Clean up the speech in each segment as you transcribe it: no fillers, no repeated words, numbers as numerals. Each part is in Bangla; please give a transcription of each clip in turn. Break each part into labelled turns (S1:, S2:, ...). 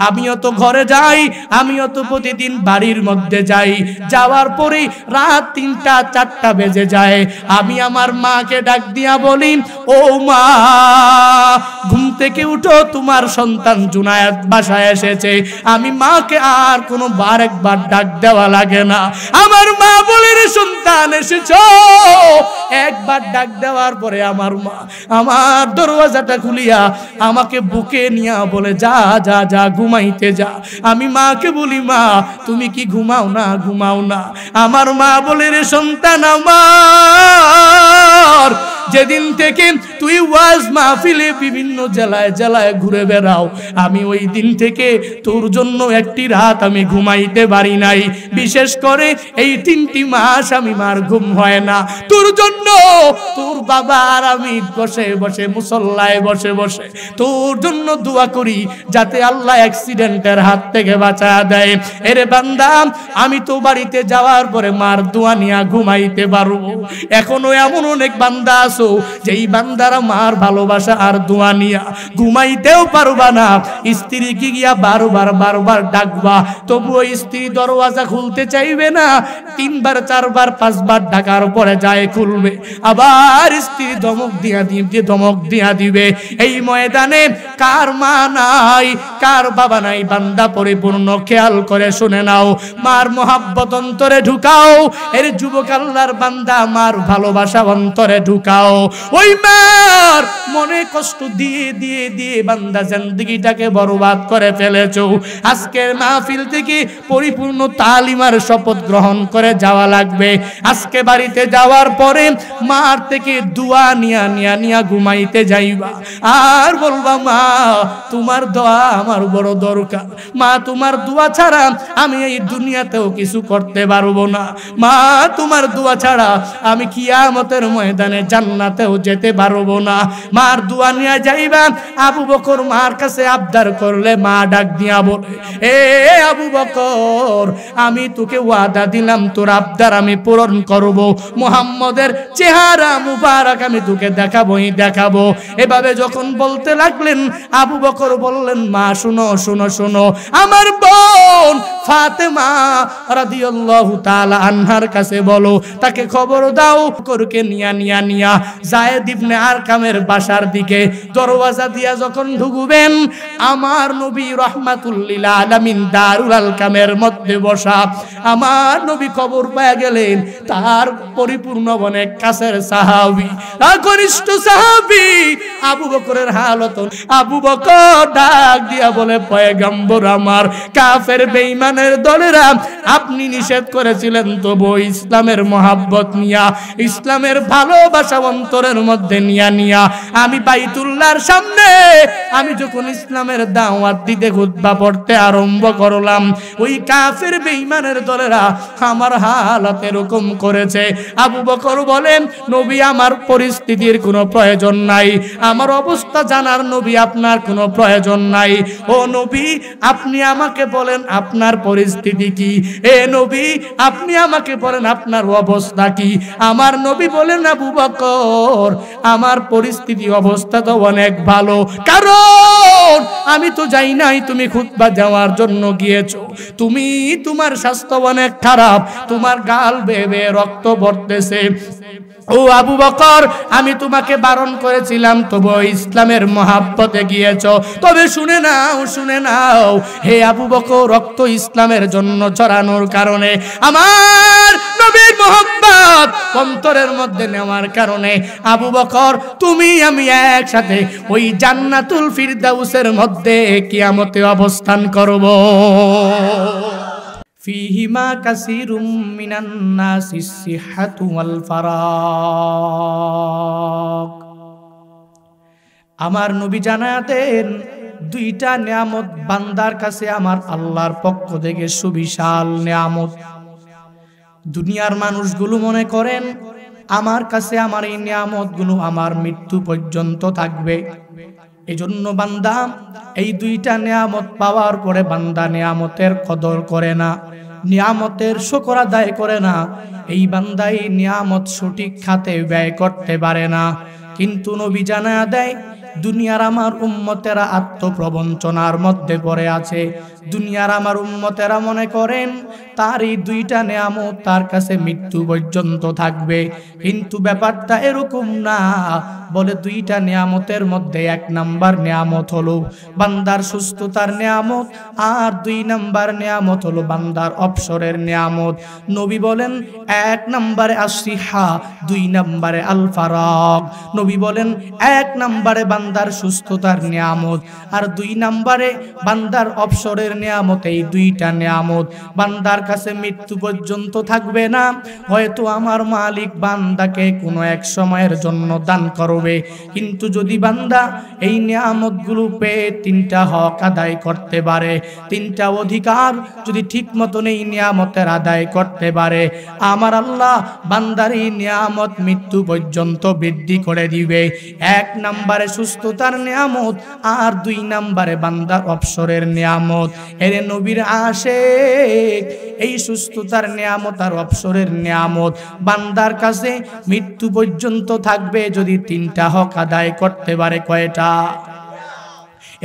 S1: আমিও তো ঘরে যাই, আমিও তো প্রতিদিন বাড়ির মধ্যে যাই, যাওয়ার পরে রাত 3টা 4টা বেজে যায়। আমি আমার মাকে ডাক দিয়া বলি, ও মা ঘুম থেকে উঠো, তোমার সন্তান জুনায়েদ বাসায় এসেছে। আমি মাকে আর কোনো একবার ডাক দেওয়া লাগে না। আমার মা বলে, রে সন্তান এসেছো। একবার ডাক দেওয়ার পরে আমার মা আমার দরওয়াজাটা খুলিয়া আমাকে বুকে নিয়া বলে, যা যা যা ঘুমাইতে যা। আমি মাকে বলি, মা তুমি কি ঘুমাও না? ঘুমাও না। আমার মা বলে, রে সন্তান আমার, যেদিন থেকে তুই ওয়াজ মাহফিলে বিভিন্ন জেলায় জেলায় ঘুরে বেড়াও, আমি ওই দিন থেকে তোর জন্য একটি রাত আমি ঘুমাইতে পারি নাই। বিশেষ করে এই 3টি মাস আমি মার ঘুম হয় না। তোর জন্য তোর বাবা আর আমি বসে বসে মুসল্লায় বসে বসে তোর জন্য দোয়া করি, যাতে আল্লাহ অ্যাক্সিডেন্টের হাত থেকে বাঁচা দেয়। এরে বান্দা, আমি তো বাড়িতে যাওয়ার পরে মার দোয়া নিয়ে ঘুমাইতে পারবো। এখনো এমন অনেক বান্দা আছো যেই বান্দারা মার ভালোবাসা আর দোয়া নিয়া ঘুমাইতেও পারবা না। স্ত্রীকে গিয়া বারবার বারবার ডাকবা, তবুও স্ত্রী দরওয়াজা খুলতে চাইবে না। 3বার 4বার 5বার ডাকার পরে যায় খুলবে, আবার স্ত্রী ধমক দিয়া দিবে। এই ময়দানে কার মা নাই, কার বাবা নাই, বান্দা পরিপূর্ণ খেয়াল করে শুনে নাও। মার মোহাব্বত অন্তরে ঢুকাও। এর যুবক আল্লাহর বান্দা, মার ভালোবাসা অন্তরে ঢুকাও। ওই মার মনে কষ্ট দিয়ে দিয়ে দিয়ে বান্দা জিন্দেগিটাকে বরবাদ করে ফেলেছো। আজকের মাহফিল থেকে পরিপূর্ণ তালিমার শপথ গ্রহণ করে যাওয়া লাগবে। আজকে বাড়িতে যাওয়ার পরে মার থেকে দোয়া নিয়া ঘুমাইতে যাইবা, আর বলবা, মা তোমার দোয়া আমার বড় দরকার। মা তোমার দোয়া ছাড়া আমি এই দুনিয়াতেও কিছু করতে পারবো না। মা তোমার দোয়া ছাড়া আমি কিয়ামতের ময়দানে জান্নাতেও যেতে পারবো না। মার দোয়া নিয়ে যাইবা। আবু বকর মার কাছে আবদার করলে মা ডাক দিয়া বলে, এ আবু বকর, আমি তোকে ওয়াদা দিলাম তোর আবদার আমি পূরণ করব। মুহাম্মদের চেহারা মুবারক আমি তোকে দেখাবোই দেখাবো। এভাবে যখন বলতে লাগলেন, আবু বকর বললেন, মা শুনো শুনো শুনো, আমার বোন ফাতেমা রাদিয়াল্লাহু তাআলা আনহার কাছে বলো, তাকে খবর দাও। বকরকে নিয়া যায়েদ ইবনে আরকামের বাসার দিকে দরওয়াজা দিয়া যখন ঢুকবেন, আমার নবী রাহমাতুল লিল আলামিন দারুল আরকামের মধ্যে বসা। আমার নবী খবর পেয়ে গেলেন, তার পরিপূর্ণ অনেক কাছের সাহাবী, ঘনিষ্ঠ সাহাবী আবু বকরের হালত। আবু বকর ডাক দিয়া বলে, পয়গম্বর আমার, কাফের বেঈমানের দলেরা আপনি নিষেধ করেছিলেন, তবু ইসলামের মহাব্বত নিয়া, ইসলামের ভালোবাসা অন্তরের মধ্যে নিয়া আমি বাইতুল্লাহর সামনে আমি যখন ইসলামের দাওয়াত দিতে খুতবা পড়তে আরম্ভ করলাম, ওই কাফের বেঈমানের দলেরা আমার হালত এরকম করেছে। আবু বকর বলেন, নবী আমার পরিস্থিতির কোনো প্রয়োজন নাই, আমার অবস্থা জানার নবী আপনার কোনো প্রয়োজন নাই। ও নবী, আপনি আমাকে বলেন আপনার পরিস্থিতি কি? এ নবী, আপনি আমাকে বলেন আপনার অবস্থা কি? আমার নবী বলেন, আবু বকর, আমার পরিস্থিতি অবস্থা তো অনেক ভালো, কারণ আমি তো যাই নাই তুমি খুতবা দেওয়ার জন্য গিয়েছো। তোমার স্বাস্থ্য অনেক খারাপ, তোমার গাল বেয়ে রক্ত পড়তেছে। ও আবু বকর, আমি তোমাকে বারণ করেছিলাম, তবু ইসলামের মহাব্বতে গিয়েছো। তবে শুনে নাও হে আবু বকর, রক্ত ইসলামের জন্য চড়ানোর কারণে, আমার নবীর মহব্বত অন্তরের মধ্যে নেওয়ার কারণে, আবু বকর তুমি আমি একসাথে ওই জান্নাতুল ফিরদাউসের মধ্যে কিয়ামতে অবস্থান করব। ফিহিমা কাসীরুম মিনান নাসিস সিহহাতু ওয়াল ফারাগ। আমার নবী জানাতেন, 2টা নিয়ামত বান্দার কাছে আমার আল্লাহর পক্ষ থেকে সুবিশাল নিয়ামত। দুনিয়ার মানুষগুলো মনে করেন আমার কাছে আমার এই নিয়ামতগুলো আমার মৃত্যু পর্যন্ত থাকবে। এজন্য বান্দা এই 2টা নিয়ামত পাওয়ার পরে বান্দা নিয়ামতের কদর করে না, নিয়ামতের শুকর আদায় করে না। এই বান্দা এই নিয়ামত সঠিক খাতে ব্যয় করতে পারে না। কিন্তু নবী জানা দেয়, দুনিয়ার আমার উম্মতেরা আত্মপ্রবঞ্চনার মধ্যে পড়ে আছে। দুনিয়ার আমার উম্মতেরা মনে করেন তার এই দুইটা নেয়ামত তার কাছে মৃত্যু পর্যন্ত থাকবে, কিন্তু ব্যাপারটা এরকম না। বলে দুইটা নেয়ামতের মধ্যে এক নাম্বার নেয়ামত হলো বান্দার সুস্থতার নেয়ামত, আর দুই নাম্বার নেয়ামত হলো বান্দার অবসরের নেয়ামত। নবী বলেন এক নাম্বারে আসিহা, দুই নাম্বারে আল ফারাগ। নবী বলেন এক নাম্বারে বান্দার সুস্থতার নেয়ামত, আর দুই নাম্বারে বান্দার অবসরের নেয়ামত। এই দুইটা নেয়ামত বান্দার কাছে মৃত্যু পর্যন্ত থাকবে না। হয়তো আমার মালিক বান্দাকে কোনো এক সময়ের জন্য দান করবে, কিন্তু যদি বান্দা এই নেয়ামতগুলো পেয়ে তিনটা হক আদায় করতে পারে, তিনটা অধিকার যদি ঠিক মতন এই নিয়ামতের আদায় করতে পারে, আমার আল্লাহ বান্দার এই নিয়ামত মৃত্যু পর্যন্ত বৃদ্ধি করে দিবে। এক নাম্বারে সুস্থতার নিয়ামত, আর দুই নাম্বারে বান্দার অবসরের নিয়ামত। এরে নবীর আশিক, এই সুস্থতার নিয়ামত আর অবসরের নিয়ামত বান্দার কাছে মৃত্যু পর্যন্ত থাকবে যদি তিনটা হক আদায় করতে পারে। কয়টা?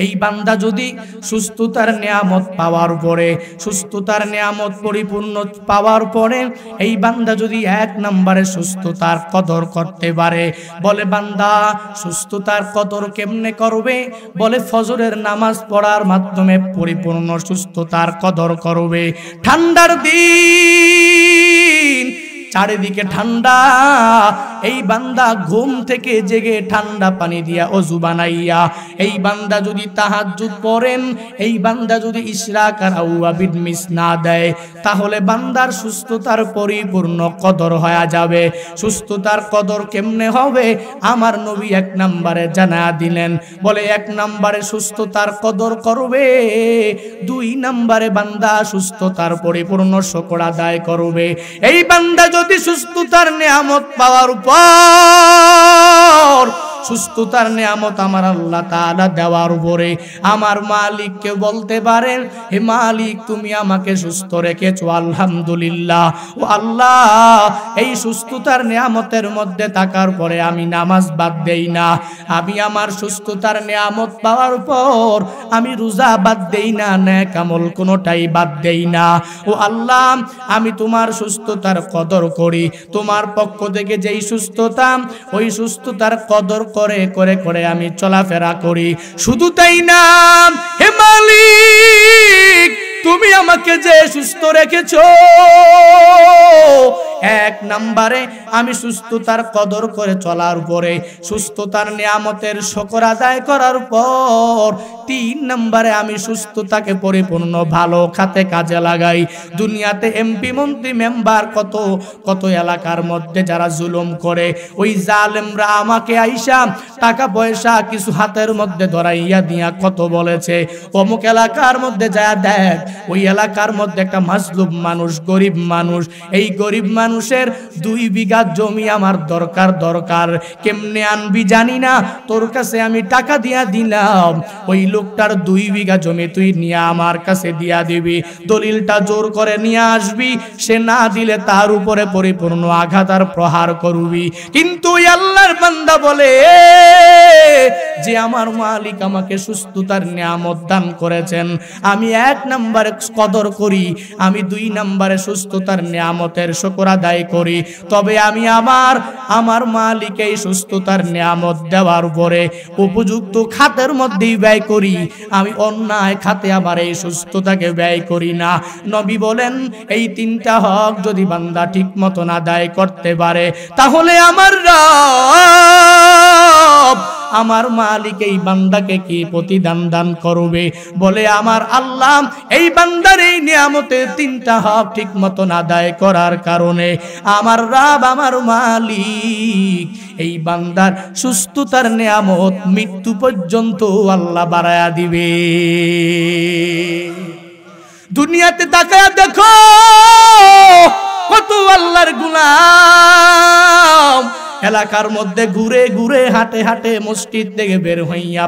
S1: এই বান্দা যদি সুস্থতার নিয়ামত পাওয়ার পরে, সুস্থতার নিয়ামত পরিপূর্ণ পাওয়ার পরে এই বান্দা যদি এক নম্বরে সুস্থতার কদর করতে পারে। বলে বান্দা সুস্থতার কদর কেমনে করবে? বলে ফজরের নামাজ পড়ার মাধ্যমে পরিপূর্ণ সুস্থতার কদর করবে। ঠান্ডার দিন, চারিদিকে ঠান্ডা, এই বান্দা ঘুম থেকে জেগে ঠান্ডা পানি দিয়া ওযু বানাইয়া এই বান্দা যদি তাহাজ্জুদ পড়েন, এই বান্দা যদি ইশরাক আর আওয়াবিদ মিস না দেয়, তাহলে বান্দার সুস্থতার পরিপূর্ণ কদর হয়ে যাবে। সুস্থতার কদর কেমনে হবে? আমার নবী এক নম্বরে জানা দিলেন। বলে এক নম্বরে সুস্থতার কদর করবে, দুই নম্বরে বান্দা সুস্থতার পরিপূর্ণ শুকর আদায় করবে। এই বান্দা যদি সুস্থতার নিয়ামত পাওয়ার পর, সুস্থতার নিয়ামত আমার আল্লাহ তাআলা দেওয়ার পরে আমার মালিককে বলতে পারেন, হে মালিক তুমি আমাকে সুস্থ রেখেছো, আলহামদুলিল্লাহ। ও আল্লাহ, এই সুস্থতার নিয়ামতের মধ্যে থাকার পরে আমি নামাজ বাদ দেই না, আমি আমার সুস্থতার নিয়ামত পাওয়ার পর আমি রোজা বাদ দেই না, নেক আমল কোনোটাই বাদ দেই না। ও আল্লাহ, আমি তোমার সুস্থতার কদর করি, তোমার পক্ষ থেকে যেই সুস্থতা, ওই সুস্থতার কদর করে করে করে আমি চলাফেরা করি। শুধু তাই না, হে মালিক তুমি আমাকে যে সুস্থ রেখেছো, এক নম্বরে আমি সুস্থতার কদর করে চলার পরে, সুস্থতার নিয়ামতের শুকর আদায় করার পর, তিন নম্বরে আমি সুস্থতাকে পরিপূর্ণ ভালো খাতে কাজে লাগাই। দুনিয়াতে এমপি মন্ত্রী মেম্বার কত কত এলাকার মধ্যে যারা জুলুম করে, ওই জালেমরা আমাকে আইসা টাকা পয়সা কিছু হাতের মধ্যে ধরাইয়া দিয়া কত বলেছে, অমুক এলাকার মধ্যে যা দেখ, ওই এলাকার মধ্যে একটা মাজলুম মানুষ, গরিব মানুষ, এই গরিব মানুষের 2 বিঘা জমি আমার দরকার, কেমনে আনবি জানি না, তোর কাছে আমি টাকা দিয়া দিলাম, ওই লোকটার 2 বিঘা জমি তুই নিয়ে আমার কাছে দিয়া দিবি, দলিলটা জোর করে নিয়ে আসবি, সে না দিলে তার উপরে পরিপূর্ণ আঘাত আর প্রহার করবি। কিন্তু ওই আল্লাহর বান্দা বলে যে আমার মালিক আমাকে সুস্থতার নিয়ামত দান করেছেন, আমি এক নম্বরে কদর করি, আমি 2 নম্বরে সুস্থতার নিয়ামতের শুকর আদায় করি, তবে আমি আমার মালিক এই সুস্থতার নিয়ামত দেওয়ার পরে উপযুক্ত খাতের মধ্যেই ব্যয় করি, আমি অন্যায় খাতে আবার এই সুস্থতাকে ব্যয় করি না। নবী বলেন এই 3টা হক যদি বান্দা ঠিক মতন আদায় করতে পারে, তাহলে আমার রব, আমার মালিক এই বান্দাকে কি প্রতিদান দান করবে? বলে আমার আল্লাহ এই বান্দার এই নিয়ামতের 3টা হক ঠিক মতন আদায় করার কারণে আমার রব, আমার মালিক এই বান্দার সুস্থতার নিয়ামত মৃত্যু পর্যন্ত আল্লাহ বাড়ায়া দিবে। দুনিয়াতে তাকায়া দেখো কত আল্লাহর গোলাম এলাকার মধ্যে ঘুরে ঘুরে হাঁটে হাঁটে মসজিদ থেকে বের হইয়া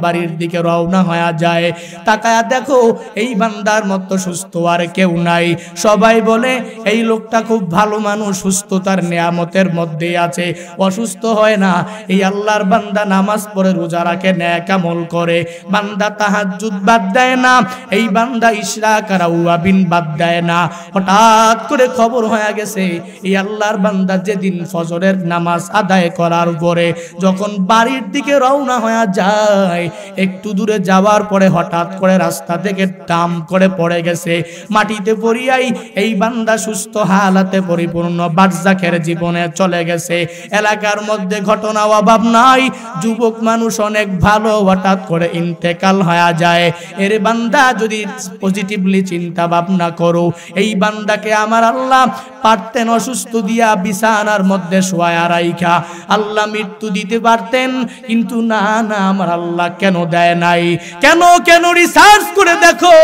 S1: বাড়ির দিকে রওনা হয়ে যায়। তাকায়া দেখো এই বান্দার মতো সুস্থ আর কেউ নাই। সবাই বলে এই লোকটা খুব ভালো মানুষ, সুস্থতার নিয়ামতের মধ্যে আছে, অসুস্থ হয় না। এই আল্লাহর বান্দা নামাজ পড়ে রোজা রাখে, নেক আমল করে, বান্দা তাহাজ্জুদ বাদ দেয় না, এই বান্দা ইশরাক আর আওয়াবিন বাদ দেয় না। হঠাৎ করে খবর হয়ে গেছে এই আল্লাহর বান্দা যেদিন ফজরের নামাজ আদায় করার পরে যখন বাড়ির দিকে রওনা হয়ে যায়, একটু দূরে যাওয়ার পরে হঠাৎ করে রাস্তা থেকে ডাম করে পড়ে গেছে, মাটিতে পড়িয়াই এই বান্দা সুস্থ হালাতে পরিপূর্ণ বারজাখের জীবনে চলে গেছে। এলাকার মধ্যে ঘটনা অভাব নাই, যুবক মানুষ অনেক ভালো, হঠাৎ করে ইন্তেকাল হয়ে যায়। এর বান্দা যদি পজিটিভলি চিন্তা ভাবনা করো, এই বান্দাকে আমার আল্লাহ পারতেন অসুস্থ দিয়া বিছানার মধ্যে শোয়া রাইখা আল্লাহ মৃত্যু দিতে পারতেন, কিন্তু না না, আমার আল্লাহ কেন দেয় নাই? কেন কেন রিসার্চ করে দেখো,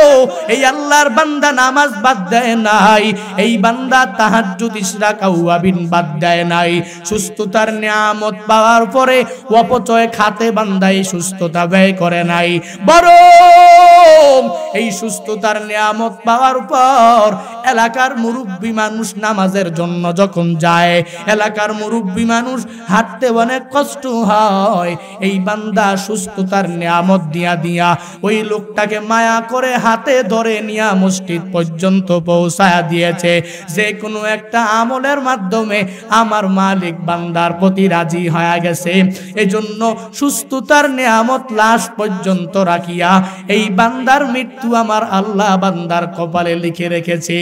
S1: এই আল্লাহর বান্দা নামাজ বাদ দেয় নাই, এই বান্দা তাহাজ্জুদ ইশরাক আওয়াবিন বাদ দেয় নাই। সুস্থতার নিয়ামত পাওয়ার পরে অপচয় খাতে বান্দা এই সুস্থতা ব্যয় করে নাই, বরং এই সুস্থতার নিয়ামত পাওয়ার পর এলাকার মুরব্বী মানুষ নামাজের জন্য যখন যায়, এলাকার মুরব্বী মানুষ হাঁটতে অনেক কষ্ট হয়, এই বান্দা সুস্থতার নিয়ামত দিয়া দিয়া ওই লোকটাকে মায়া করে হাতে ধরে নিয়া মসজিদ পর্যন্ত পৌঁছায়া দিয়েছে। যে কোনো একটা আমলের মাধ্যমে আমার মালিক বান্দার প্রতি রাজি হয়ে গেছে। এজন্য সুস্থতার নিয়ামত লাশ পর্যন্ত রাখিয়া এই বান্দার মৃত্যু আমার আল্লাহ বান্দার কপালে লিখে রেখেছে।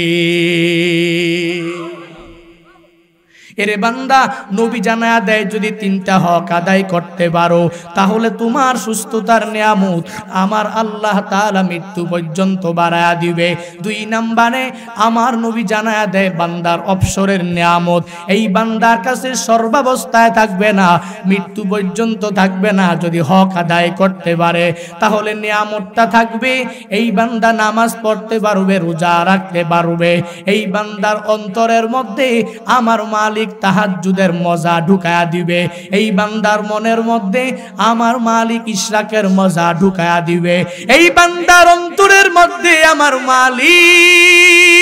S1: এরে বান্দা, নবী জানায়া দেয় যদি তিনটা হক আদায় করতে পারো তাহলে তোমার সুস্থতার নিয়ামত আমার আল্লাহ তাআলা মৃত্যু পর্যন্ত বাড়ায়া দিবে। 2 নম্বরে আমার নবী জানায়া দেয় বান্দার অবসরের নিয়ামত এই বান্দার কাছে সর্বাবস্থায় থাকবে না, মৃত্যু পর্যন্ত থাকবে না। যদি হক আদায় করতে পারে তাহলে নিয়ামতটা থাকবে, এই বান্দা নামাজ পড়তে পারবে, রোজা রাখতে পারবে, এই বান্দার অন্তরের মধ্যে আমার মালিক তাহাজ্জুদের মজা ঢুকায়া দিবে, এই বান্দার মনের মধ্যে আমার মালিক ইশরাকের মজা ঢুকায়া দিবে, এই বান্দার অন্তরের মধ্যে আমার মালিক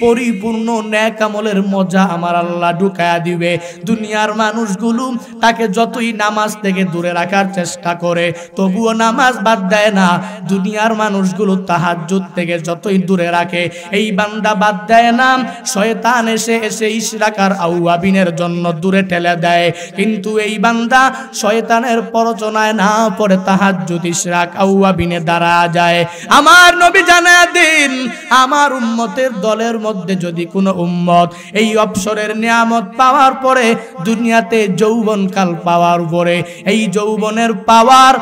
S1: পরিপূর্ণ নেক আমলের মজা আমার আল্লাহ ঢুকায়া দিবে। দুনিয়ার মানুষগুলো তাকে যতই নামাজ থেকে দূরে রাখার চেষ্টা করে তবুও নামাজ বাদ দেয় না। দুনিয়ার মানুষগুলো তাহাজ্জুদ থেকে যতই দূরে রাখে এই বান্দা বাদ দেয় না। শয়তান এসে এসে ইশরাক আর আওয়াবিনের জন্য দূরে ঠেলে দেয়, কিন্তু এই বান্দা শয়তানের প্ররোচনায় না পড়ে তাহাজ্জুদ ইশরাক আওয়াবিনে দাঁড়া যায়। আমার নবী জানায়া দেন আমার উম্মতের দলের মধ্যে যদি কোনো উম্মত এই অবসরের নিয়ামত পাওয়ার পরে দুনিয়াতে যৌবনকাল পাওয়ার পরে এই যৌবনের পাওয়ার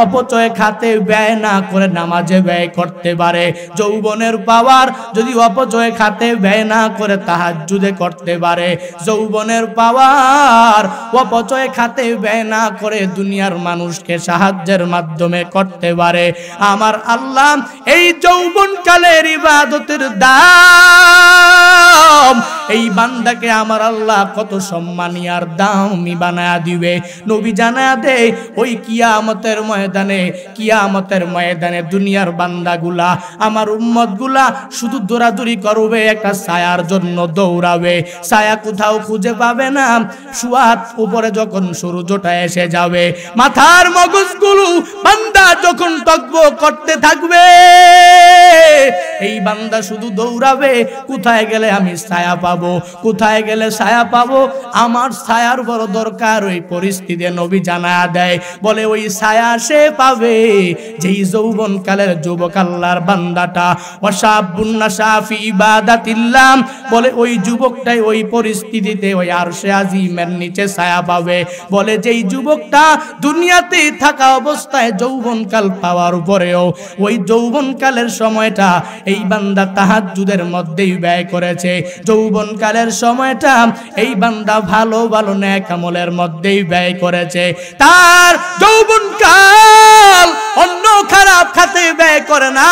S1: অপচয় খাতে ব্যয় না করে নামাজে ব্যয় করতে পারে, যৌবনের পাওয়ার যদি অপচয় খাতে ব্যয় না করে তাহাজ্জুদে করতে পারে, যৌবনের পাওয়ার অপচয় খাতে ব্যয় না করে দুনিয়ার মানুষকে সাহায্যের মাধ্যমে করতে পারে, আমার আল্লাহ এই যৌবনকালের ইবাদতের দাম এই বান্দাকে আমার আল্লাহ কত সম্মানী আর দামি বানায়া দিবে। নবী জানায়া দেয় ওই কিয়ামতের ময়দানে দুনিয়ার বান্দাগুলা আমার উম্মতগুলা শুধু দৌড়াদৌড়ি করবে, একটা ছায়ার জন্য দৌড়াবে, ছায়া কোথাও খুঁজে পাবে না। সুয়াত উপরে যখন সূর্যটা এসে যাবে মাথার মগজগুলো বান্দা যখন টকবক করতে থাকবে এই বান্দা শুধু দৌড়াবে, কোথায় গেলে আমি ছায়া পাবো, কোথায় গেলে ছায়া পাবো, আমার ছায়ার বড় দরকার। ওই পরিস্থিতিতে নবী জানায়া দেয় বলে ওই ছায়া সে পাবে যেই যৌবনকালের যুবক আল্লাহর বান্দাটা ওয়াশাবুন নাশা ফি ইবাদাতিল্লাহ, বলে ওই যুবকটাই ওই পরিস্থিতিতে ওই আরশে আজিমের নিচে ছায়া পাবে। বলে যেই যুবকটা দুনিয়াতে থাকা অবস্থায় যৌবনকাল পাওয়ার পরেও ওই যৌবনকালের সময়টা এই বান্দা তাহাজ্জুদের মধ্যেই ব্যয় করেছে, যৌবনকালের সময়টা এই বান্দা ভালো ভালো নেক আমলের মধ্যেই ব্যয় করেছে, তার যৌবনকাল অন্য খারাপ খাতে ব্যয় করে না,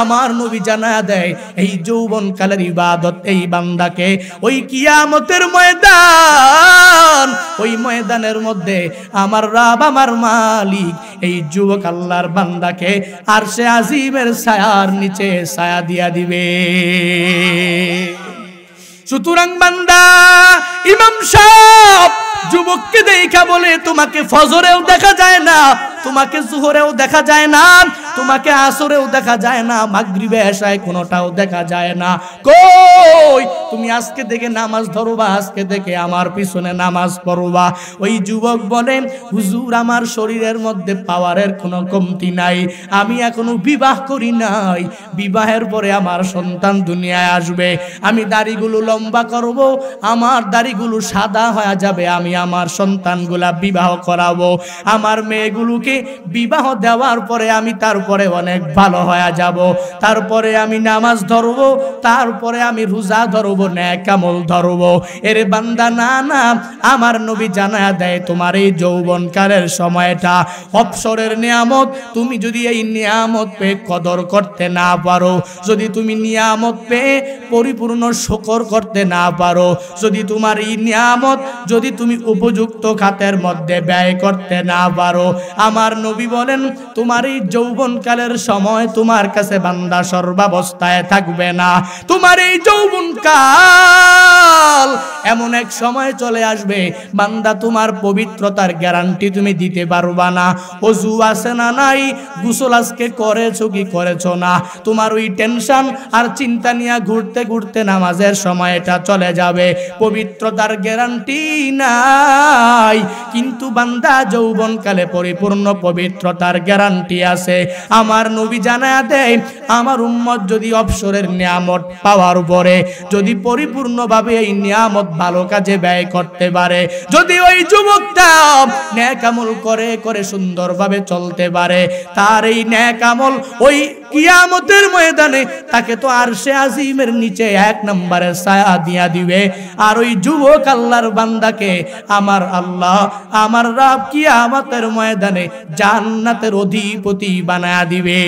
S1: আমার নবী জানায়া দেয় এই যৌবনকালের ইবাদত এই বান্দাকে ওই কিয়ামতের ময়দান, ওই ময়দানের মধ্যে আমার রব আমার মালিক এই যুবক আল্লাহর বান্দাকে আরশে আজিমের ছায়ার নিচে ছায়া দিয়া দিবে। সুতরাং বান্দা ইমাম সাহেব যুবককে দেখা বলে তোমাকে ফজরেও দেখা যায় না, তোমাকে জোহরেও দেখা যায় না, তোমাকে আসরেও দেখা যায় না, মাগরিবে এশায় কোনোটাও দেখা যায় না। কই তুমি আজকে থেকে নামাজ ধরবা, আজকে থেকে আমার পিছনে নামাজ পড়বা। ওই যুবক বলে হুজুর আমার শরীরের মধ্যে পাওয়ারের কোনো কমতি নাই, আমি এখনো বিবাহ করি নাই, বিবাহের পরে আমার সন্তান দুনিয়ায় আসবে, আমি দাড়িগুলো লম্বা করব, আমার দাড়িগুলো সাদা হয়ে যাবে, আমি আমার সন্তানগুলা বিবাহ করাবো, আমার মেয়েগুলোকে বিবাহ দেওয়ার পরে আমি তারপরে অনেক ভালো হয়ে যাব, তারপরে আমি নামাজ ধরবো, তারপরে আমি রোজা ধরবো, নেক আমল ধরবো। এর বান্দা না না, আমার নবী জানায়া দেয় তোমার এই যৌবনকালের সময়টা অবসরের নিয়ামত, তুমি যদি এই নিয়ামত পেয়ে কদর করতে না পারো, যদি তুমি নিয়ামত পেয়ে পরিপূর্ণ শুকর করতে না পারো, যদি তোমার এই নিয়ামত যদি তুমি উপযুক্ত খাতের মধ্যে ব্যয় করতে না পারো, আমার নবী বলেন তোমার এই যৌবনকালের সময় তোমার কাছে বান্দা সর্বাবস্থায় থাকবে না। তোমার এই যৌবনকাল এমন এক সময় চলে আসবে বান্দা তোমার পবিত্রতার গ্যারান্টি তুমি দিতে পারবা না। ওযু আছে না নাই, গোসল আজকে করেছো কি করেছো না, তোমার ওই টেনশন আর চিন্তা নিয়ে ঘুরতে ঘুরতে নামাজের সময়টা চলে যাবে, পবিত্রতার গ্যারান্টি নাই। কিন্তু বান্দা যৌবনকালে পরিপূর্ণ পবিত্রতার গ্যারান্টি আছে। আমার নবী জানায়া দেয় আমার উম্মত যদি অবসরের নিয়ামত পাওয়ার পরে যদি পরিপূর্ণভাবে এই নিয়ামত ভালো কাজে ব্যয় করতে পারে, যদি ওই যুবকটা নেক আমল করে করে সুন্দরভাবে চলতে পারে, তার এই নেক আমল ওই কিয়ামতের ময়দানে তাকে তো আরশে আজিমের নিচে এক নম্বরে ছায়া দিয়া দিবে। আর ওই যুবক আল্লাহর বান্দাকে আমার আল্লাহ আমার রব কিয়ামতের ময়দানে জান্নাতের অধিপতি বানায়া দিবে।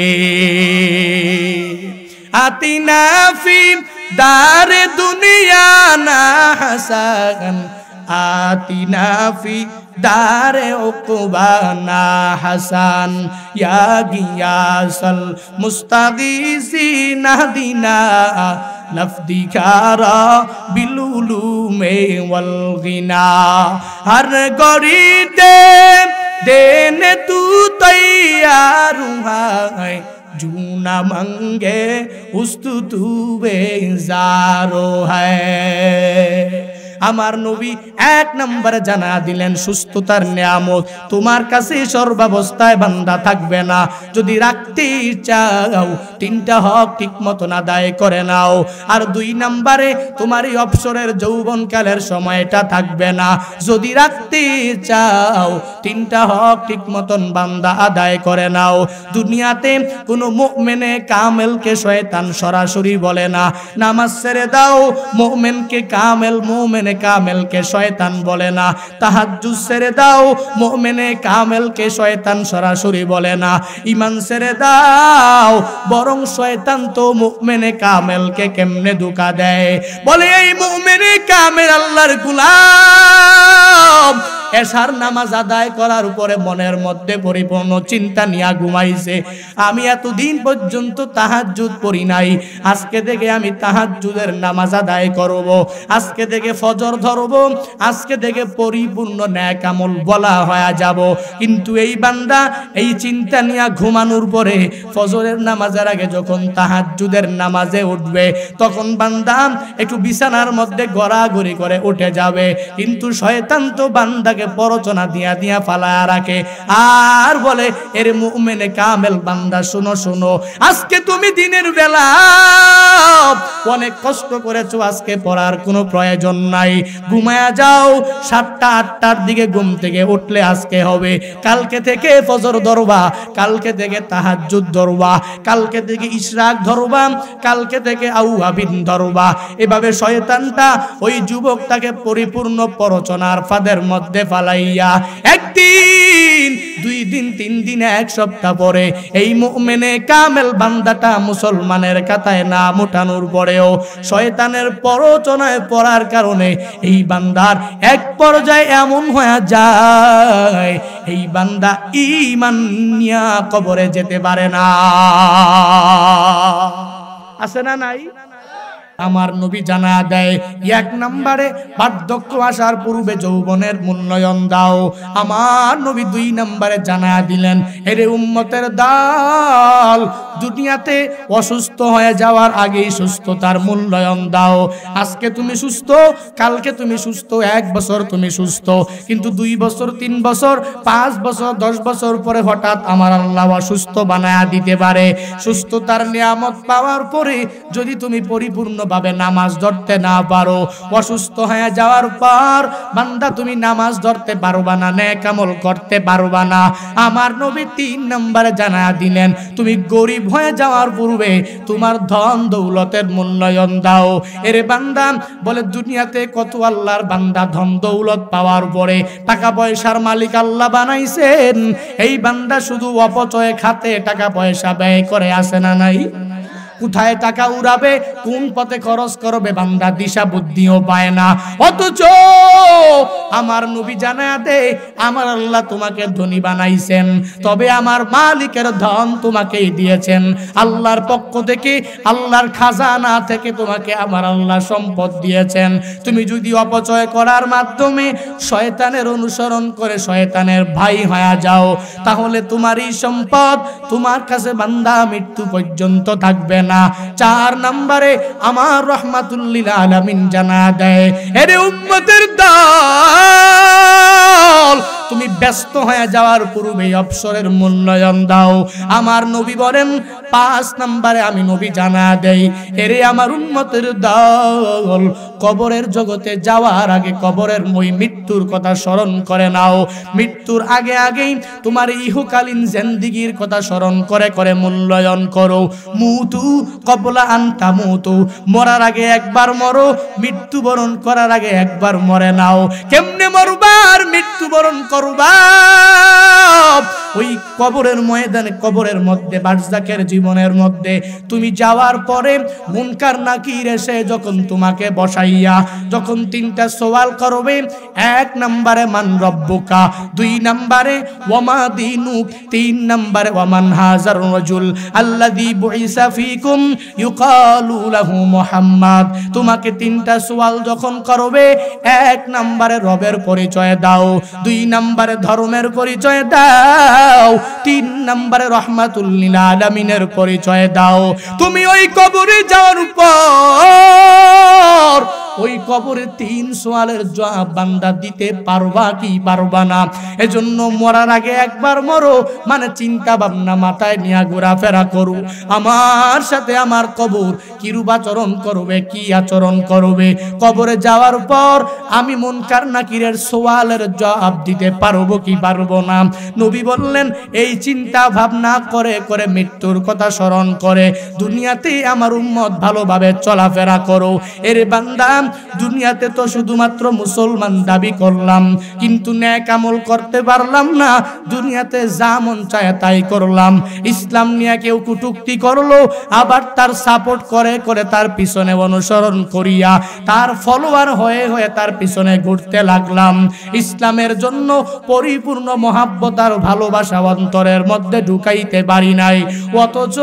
S1: আতিনা ফি দারে দুনিয়া না হাসান, আতিনা ফি দারে উকবা না হাসান, ইয়া গিয়াসাল মুস্তাগিসিনা দিনা লফদিকারা বিলুলুমে ওয়াল গিনা। হর গরিতে দেনে তু তৈয়ার হয়, জুনা মঙ্গে উস্তু তু বেজারো হ্যায়। আমার নবী এক নম্বরে জানা দিলেন সুস্থতার নিয়ামত তোমার কাছে সর্বাবস্থায় বান্দা থাকবে না। যদি রাখতে চাও তিনটা হক ঠিক মতন আদায় করে নাও। আর দুই নম্বরে তোমার এই অবসরের যৌবনকালের সময়টা থাকবে না। যদি রাখতে চাও তিনটা হক ঠিক মতন বান্দা আদায় করে নাও। দুনিয়াতে কোনো মুমিনে কামেলকে শয়তান সরাসরি বলে না নামাজ ছেড়ে দাও, মুমিনকে কামেল মুমিনে কামেলকে শয়তান বলে না। তাহাজ্জুদ ছেড়ে দাও, মুমিনে কামেলকে শয়তান সরাসরি বলে না। ঈমান ছেড়ে দাও, বরং শয়তান তো মুমিনে কামেলকে কেমনে ধোঁকা দেয়, বলে এই মুমিনে কামেল আল্লাহর গোলাম এশার নামাজ আদায় করার উপরে মনের মধ্যে পরিপূর্ণ চিন্তা নিয়ে ঘুমাইছে। আমি এতদিন পর্যন্ত তাহাজ্জুদ পড়ি নাই, আজকে থেকে আমি তাহাজ্জুদের নামাজ আদায় করব, আজকে থেকে ফজর ধরব, আজকে থেকে পরিপূর্ণ নেক আমল বলা হয়ে যাব। কিন্তু এই বান্দা এই চিন্তা নিয়ে ঘুমানোর পরে ফজরের নামাজের আগে যখন তাহাজ্জুদের নামাজে উঠবে তখন বান্দা একটু বিছানার মধ্যে গড়াগড়ি করে উঠে যাবে। কিন্তু শয়তান তো বান্দাকে প্ররোচনা দিয়া দিয়া ফালায়া রাখে আর বলে এর মুমিনে কামেল বান্দা শুনো শুনো, আজকে তুমি দিনের বেলা অনেক কষ্ট করেছো, আজকে পড়ার কোনো প্রয়োজন নাই, ঘুমায়া যাও। 7টা 8টার দিকে ঘুম থেকে উঠলে আজকে হবে, কালকে থেকে ফজর ধরবা, কালকে থেকে তাহাজ্জুদ ধরবা, কালকে থেকে ইশরাক ধরবা, কালকে থেকে আউয়াবিন ধরবা। এভাবে শয়তানটা ওই যুবকটাকে পরিপূর্ণ প্ররোচনার ফাঁদের মধ্যে ফালাইয়া একদিন, 2 দিন, 3 দিন, 1 সপ্তাহ পরে এই মুমিনে কামেল বান্দাটা মুসলমানের খাতায় নাম ওঠানোর পরেও শয়তানের প্ররোচনায় পড়ার কারণে এই বান্দার এক পর্যায়ে এমন হয়ে যায় এই বান্দা ঈমান নিয়া কবরে যেতে পারে না। আছে না নাই? আমার নবী জানা দেয়, 1 নম্বরে বার্ধক্য আসার পূর্বে যৌবনের মূল্যায়ন দাও। আমার নবী 2 নম্বরে জানা দিলেন, এরে উম্মতের দল, দুনিয়াতে অসুস্থ হয়ে যাওয়ার আগেই সুস্থতার মূল্যায়ন দাও। আজকে তুমি সুস্থ, কালকে তুমি সুস্থ, 1 বছর তুমি সুস্থ, কিন্তু 2 বছর, 3 বছর, 5 বছর, 10 বছর পরে হঠাৎ আমার আল্লাহ অসুস্থ বানায়া দিতে পারে। সুস্থতার নিয়ামত পাওয়ার পরে যদি তুমি পরিপূর্ণভাবে নামাজ ধরতে না পারো, অসুস্থ হয়ে যাওয়ার পর বান্দা তুমি নামাজ ধরতে পারবা না, নেক আমল করতে পারবা না। আমার নবী 3 নম্বরে জানা দিলেন, তুমি গরিব হয়ে যাওয়ার পূর্বে তোমার ধন দৌলতের মূল্যায়ন দাও। এরে বান্দা বলে, দুনিয়াতে কত আল্লাহর বান্দা ধন দৌলত পাওয়ার পরে টাকা পয়সার মালিক আল্লাহ বানাইছেন, এই বান্দা শুধু অপচয়ে খাতে টাকা পয়সা ব্যয় করে, আসে না নাই? কোথায় টাকা উড়াবে, কোন পথে খরচ করবে বান্দা দিশা বুদ্ধিও পায় না। অথচ আমার নবী জানায়া দেয়, আমার আল্লাহ তোমাকে ধনী বানাইছেন, তবে আমার মালিকের ধন তোমাকেই দিয়েছেন। আল্লাহর পক্ষ থেকে, আল্লাহর খাজানা থেকে তোমাকে আমার আল্লাহ সম্পদ দিয়েছেন। তুমি যদি অপচয় করার মাধ্যমে শয়তানের অনুসরণ করে শয়তানের ভাই হয়ে যাও, তাহলে তোমারই সম্পদ তোমার কাছে বান্দা মৃত্যু পর্যন্ত থাকবে না। 4 নম্বরে আমার রহমাতুল্লিল আলামিন জানা দেয়, এরে উম্মতের দল, তুমি ব্যস্ত হয়ে যাওয়ার পূর্বে অবসরের মূল্যায়ন দাও। আমার নবী বলেন 5 নম্বরে আমি নবী জানা দেই, এরে আমার উম্মতের দল, কবরের জগতে যাওয়ার আগে কবরের ওই মৃত্যুর কথা স্মরণ করে নাও। মৃত্যুর আগে আগেই তোমার ইহকালীন জিন্দেগির কথা স্মরণ করে করে মূল্যায়ন করো। মুতু কবলা আনতা মুতু, মরার আগে একবার মরো, মৃত্যুবরণ করার আগে একবার মরে নাও। কেমনে মরবার, মৃত্যুবরণ করবা ওই কবরের ময়দানে, কবরের মধ্যে, বারজাকের জীবনের মধ্যে তুমি যাওয়ার পরে মুনকার নাকির এসে যখন তোমাকে বসাইয়া যখন 3টা সওয়াল করবে, 1 নম্বরে মান রব্বুকা, 2 নম্বরে ওয়ামা দীনুক, 3 নম্বরে ওয়ামান হাজার রাজুল আল্লাযী বুইসা ফীকুম ইউকালু লাহু মুহাম্মদ। তোমাকে 3টা সওয়াল যখন করবে, 1 নম্বরে রবের পরিচয় দাও, 2 নম্বরে ধর্মের পরিচয় দাও, 3 নম্বরে রহমাতুল লিল আলামিনের পরিচয় দাও। তুমি ওই কবরে যাওয়ার পর ওই কবরে 3 সওয়ালের জবাব বান্দা দিতে পারবা কি পারবা না? এজন্য মরার আগে একবার মরো, মানে চিন্তা ভাবনা মাথায় নিয়ে ঘোরাফেরা করো, আমার সাথে আমার কবর কিরূপ আচরণ করবে, কি আচরণ করবে। কবরে যাওয়ার পর আমি মুনকার নাকিরের সওয়ালের জবাব দিতে পারবো কি পারবো না। নবী বললেন, এই চিন্তা ভাবনা করে করে মৃত্যুর কথা স্মরণ করে দুনিয়াতেই আমার উম্মত ভালোভাবে চলাফেরা করো। এর বান্দা, দুনিয়াতে তো শুধুমাত্র মুসলমান দাবি করলাম, কিন্তু নেক আমল করতে পারলাম না। দুনিয়াতে যা মন চায় তাই করলাম। ইসলাম নিয়ে কেউ কটূক্তি করলো, আবার তার সাপোর্ট করে করে তার পিছনে অনুসরণ করিয়া তার ফলোয়ার হয়ে হয়ে তার পিছনে ঘুরতে লাগলাম। ইসলামের জন্য পরিপূর্ণ মহাব্বত আর ভালোবাসা অন্তরের মধ্যে ঢুকাইতে পারি নাই। অথচ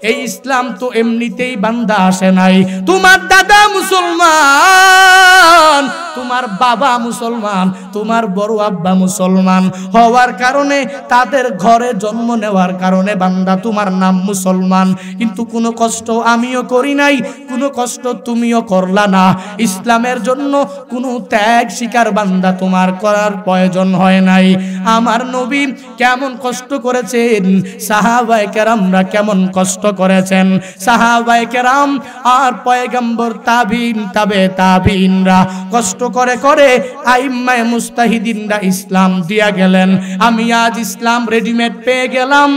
S1: এই ইসলাম তো এমনিতেই বান্দা আসে নাই। তোমার দাদা মুসলমান, তোমার বাবা মুসলমান, তোমার বড় আব্বা মুসলমান হওয়ার কারণে, তাদের ঘরে জন্ম নেওয়ার কারণে বান্দা তোমার নাম মুসলমান। কিন্তু কোনো কষ্ট আমিও করি নাই, কোনো কষ্ট তুমিও করলা না। ইসলামের জন্য কোনো ত্যাগ স্বীকার বান্দা তোমার করার প্রয়োজন হয় নাই। আমার নবী কেমন কষ্ট করেছেন, সাহাবায়ে কেরামরা কেমন কষ্ট করেছেন। সাহাবায়ে কেরাম আর পয়গম্বর, তাবিন, তাবে তাবিনরা কষ্ট করে করে আইম্মায়ে মুস্তাহিদিনরা ইসলাম দিয়া গেলেন। আমি আজ ইসলাম রেডিমেড পেয়ে গেলাম।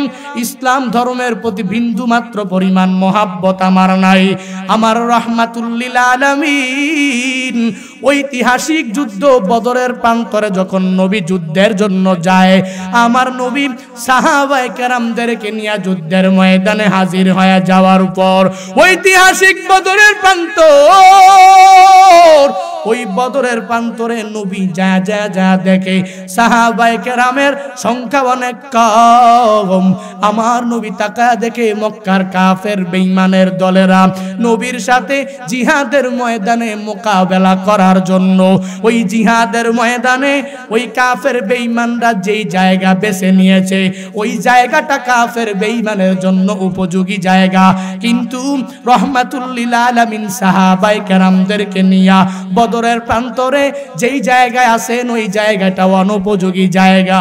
S1: ইসলাম ধর্মের প্রতি বিন্দু মাত্র পরিমাণ মহাব্বত আমার নাই। আমার রাহমাতুল লিল আলামিন ঐতিহাসিক যুদ্ধ বদরের প্রান্তরে যখন নবী যুদ্ধের জন্য যায়, আমার নবী সাহাবায়ে কেরামদেরকে নিয়ে যুদ্ধের ময়দানে হাজির হয়ে যাওয়ার পর ঐতিহাসিক বদরের প্রান্তর, ওই বদরের প্রান্তরে নবী যা দেখে সাহাবায়ে কেরামের সংখ্যা অনেক কম। আমার নবী তাকায় দেখে মক্কার কাফের বেঈমানের দলেরা নবীর সাথে জিহাদের ময়দানে মোকাবেলা করার জন্য ওই জিহাদের ময়দানে ওই কাফের বেঈমানরা যেই জায়গা বেছে নিয়েছে ওই জায়গাটা কাফের বেঈমানের জন্য উপযোগী জায়গা, কিন্তু রাহমাতুল লিল আলামিন সাহাবায়ে কেরামদেরকে নিয়া বদরের প্রান্তরে যেই জায়গায় আছেন ওই জায়গাটা অনুপযোগী জায়গা।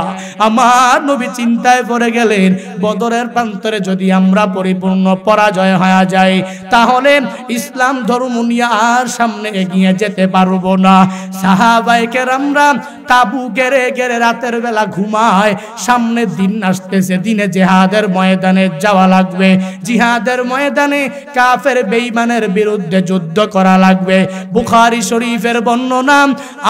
S1: আমার নবী চিন্তায় পড়ে গেলেন, বদরের প্রান্তরে যদি আমরা পরিপূর্ণ পরাজয় হয়ে যাই তাহলে ইসলাম ধর্ম নিয়ে আর সামনে এগিয়ে যেতে পারবো না। সাহাবায়ে কেরামরা তাবু গেড়ে গেড়ে রাতের বেলা ঘুমায়, সামনে দিন আসতেছে, দিনে জিহাদের ময়দানে যাওয়া লাগবে, জিহাদের ময়দানে কাফের বেঈমানের বিরুদ্ধে যুদ্ধ করা লাগবে। বুখারী শরীফের বর্ণনা,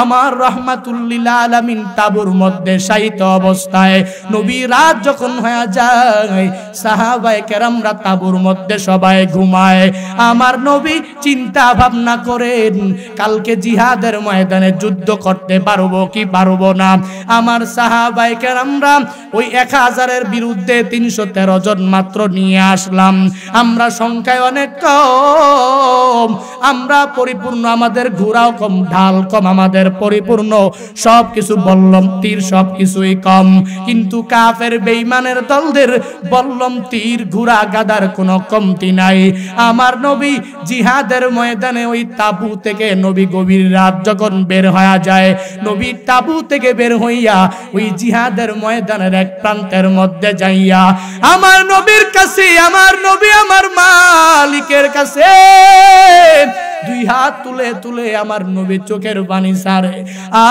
S1: আমার রাহমাতুল লিল আলামিন তাবুর মধ্যে শায়িত অবস্থায় নবী রাত যখন হয়ে যায় সাহাবায়ে কেরামরা তাবুর মধ্যে সবাই ঘুমায়। আমার নবী চিন্তা ভাবনা করেন কালকে জিহাদের ময়দানে যুদ্ধ করতে পারবো কি পারবো না। আমার সাহাবায়ে কেরামরা ওই 1000-এর বিরুদ্ধে 313 জন মাত্র নিয়ে আসলাম, আমরা সংখ্যায় অনেক কম, আমরা পরিপূর্ণ, আমাদের ঘোড়াও কম, ঢাল কম, আমাদের পরিপূর্ণ সবকিছু বল্লম তীর সবকিছুই কম, কিন্তু কাফের বেঈমানের দলদের বল্লম তীর ঘোড়া গাদার কোনো কমতি নাই। আমার নবী জিহাদের ময়দানে ওই তাবু থেকে নবী গভীর রাত যখন বের হয়ে যায়, নবী তাবু থেকে বের হইয়া ওই জিহাদের ময়দানের এক প্রান্তের মধ্যে যাইয়া আমার নবীর কাছে, আমার নবী আমার মালিকের কাছে দুই হাত তুলে তুলে আমার নবী চোখের পানি ছাড়ে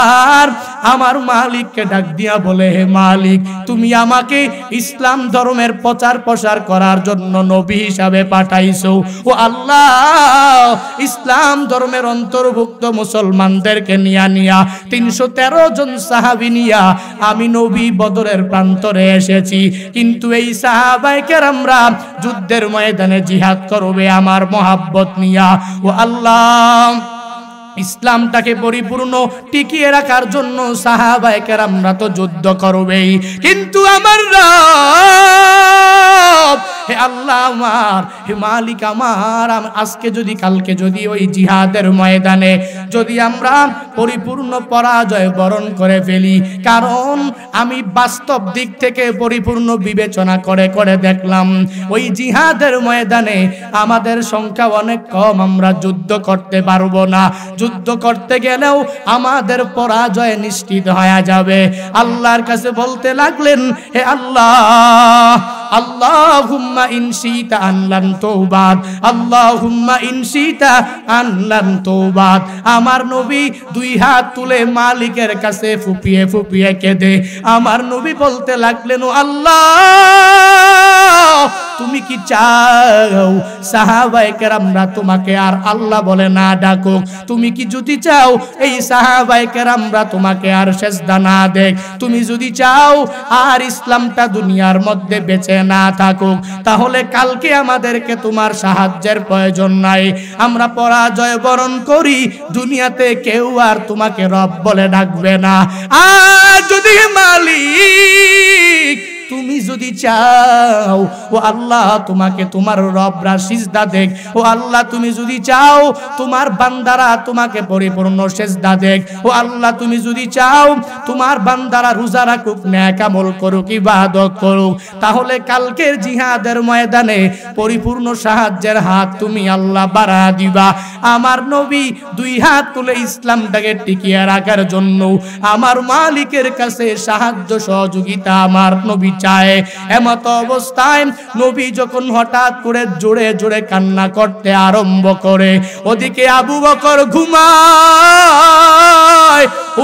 S1: আর আমার মালিককে ডাক দিয়া বলে, হে মালিক, তুমি আমাকে ইসলাম ধর্মের প্রচার প্রসার করার জন্য নবী হিসাবে পাঠাইছো। ও আল্লাহ, ইসলাম ধর্মের অন্তর্ভুক্ত মুসলমানদেরকে নিয়া 313 জন সাহাবী নিয়া আমি নবী বদরের প্রান্তরে এসেছি, কিন্তু এই সাহাবায়ে কেরামরা যুদ্ধের ময়দানে জিহাদ করবে আমার মহাব্বত নিয়া। ও আল্লাহ, ইসলামটাকে পরিপূর্ণ টিকিয়ে রাখার জন্য সাহাবায়ে কেরামরা তো যুদ্ধ করবেই, কিন্তু আমার রব, হে আল্লাহ আমার, হে মালিক আমার, আজকে যদি কালকে যদি ওই জিহাদের ময়দানে যদি আমরা পরিপূর্ণ পরাজয় বরণ করে ফেলি, কারণ আমি বাস্তব দিক থেকে পরিপূর্ণ বিবেচনা করে করে দেখলাম ওই জিহাদের ময়দানে আমাদের সংখ্যা অনেক কম, আমরা যুদ্ধ করতে পারবো না, যুদ্ধ করতে গেলেও আমাদের পরাজয় নিশ্চিত হয়ে যাবে। আল্লাহর কাছে বলতে লাগলেন, হে আল্লাহ, আল্লাহুম্মা ইন শিতা আনলান তওবাত, আল্লাহুম্মা ইন শিতা আনলান তওবাত। আমার নবী দুই হাত তুলে মালিকের কাছে ফুপিয়ে ফুপিয়ে কেঁদে আমার নবী বলতে লাগলেন, ও আল্লাহ, তুমি কি চাও সাহাবায়ে কেরামরা তোমাকে আর আল্লাহ বলে না ডাকুক? তুমি কি যদি চাও এই সাহাবায়ে কেরামরা তোমাকে আর সেজদা না দেখ? তুমি যদি চাও আর ইসলামটা দুনিয়ার মধ্যে বেঁচে না থাকুক, তাহলে কালকে আমাদেরকে তোমার সাহায্যের প্রয়োজন নাই, আমরা পরাজয় বরণ করি, দুনিয়াতে কেউ আর তোমাকে রব বলে ডাকবে না। আর যদি মালিক তুমি যদি চাও, ও আল্লাহ, তোমাকে তোমার রবরা সিজদা দেখ, ও আল্লাহ, তুমি যদি চাও তোমার বান্দারা তোমাকে পরিপূর্ণ সিজদা দেখ, ও আল্লাহ, তুমি যদি চাও তোমার বান্দারা রোজা রাখুক, নেক আমল করুক, ইবাদত করুক, তাহলে কালকের জিহাদের ময়দানে পরিপূর্ণ সাহায্যের হাত তুমি আল্লাহ বাড়া দিবা। আমার নবী দুই হাত তুলে ইসলামটাকে টিকিয়ে রাখার জন্য আমার মালিকের কাছে সাহায্য সহযোগিতা আমার নবী চায়। এমত অবস্থায় নবী যখন হঠাৎ করে জোরে জোরে কান্না করতে আরম্ভ করে, ওদিকে আবু বকর ঘুমায়,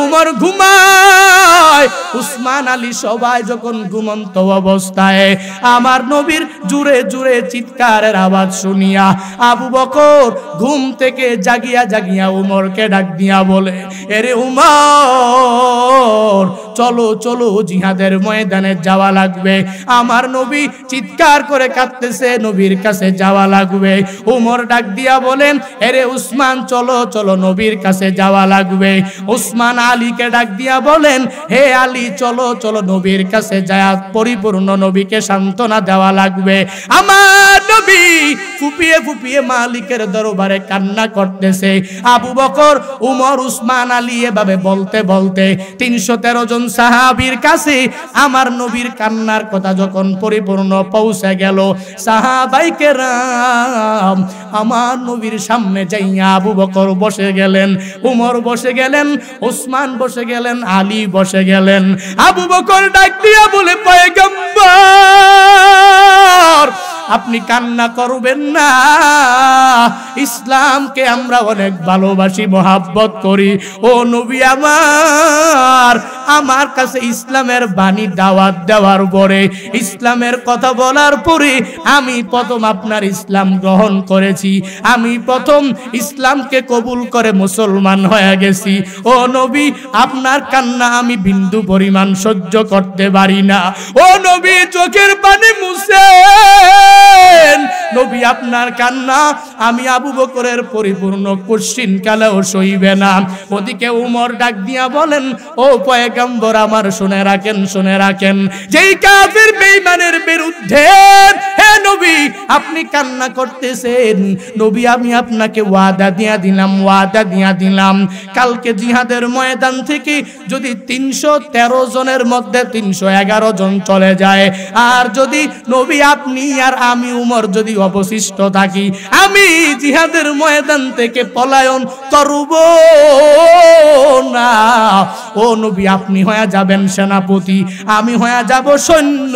S1: উমর ঘুমায়, উসমান আলী সবাই যখন ঘুমন্ত অবস্থায় আমার নবীর জুড়ে জুড়ে চিৎকারের আওয়াজ শুনিয়া আবু বকর ঘুম থেকে জাগিয়া জাগিয়া উমরকে ডাক দিয়া বলে, এরে উমর, চলো চলো জিহাদের ময়দানে যাওয়া লাগবে। আমার নবী চিৎকার করে কাঁদতেছে, নবীর কাছে যাওয়া লাগবে। উমর ডাক দিয়া বলেন, এরে উসমান, চলো চলো নবীর কাছে যাওয়া লাগবে। উসমান আলীকে ডাক দিয়া বলেন, হে আলী, চলো চলো নবীর কাছে যায় পরিপূর্ণ নবীকে সান্ত্বনা দেওয়া লাগবে। আমার নবী ফুপিয়ে ফুপিয়ে মালিকের দরবারে কান্না করতেছে। আবু বকর, উমর, উসমান আলী এভাবে বলতে বলতে 313 জন সাহাবীর কাছে আমার নবীর কান্নার কথা যখন পরিপূর্ণ পৌঁছে গেল, সাহাবায়ে কেরাম আমার নবীর সামনে যাইয়া আবু বকর বসে গেলেন, উমর বসে গেলেন, উসমান বসে গেলেন, আলী বসে গেলেন। আবু বকর ডাক দিয়া বলে, পয়গম্বর, আপনি কান্না করবেন না, ইসলামকে আমরা অনেক ভালোবাসি, মহাব্বত করি। ও নবী আমার, আমার কাছে ইসলামের বাণী দাওয়াত দেওয়ার পরে, ইসলামের কথা বলার পরে আমি প্রথম আপনার ইসলাম গ্রহণ করেছি, আমি প্রথম ইসলামকে কবুল করে মুসলমান হয়ে গেছি। ও নবী, আপনার কান্না আমি বিন্দু পরিমাণ সহ্য করতে পারি না। ও নবী, চোখের পানি মুছেন। নবী, আপনার কান্না আমি আবু বকরের পরিপূর্ণ কোশ্চিন কালেও সইবে না। ওদিকে উমর ডাক দিয়া বলেন, ও পয়গম্বর আমার, শুনে রাখেন, শুনে রাখেন, যেই কাফির বেঈমানের বিরুদ্ধে হে নবী আপনি কান্না করতেছেন, নবী আমি আপনাকে ওয়াদা দিয়া দিলাম, ওয়াদা দিয়া দিলাম, কালকে জিহাদের ময়দান থেকে যদি 313 জনের মধ্যে 311 জন চলে যায়, আর যদি নবী আপনি আর আমি উমর যদি অবশিষ্ট থাকি, আমি জিহাদের ময়দান থেকে পলায়ন করব না। ও নবী, আপনি হয়ে যাবেন সেনাপতি, আমি হয়ে যাব সৈন্য,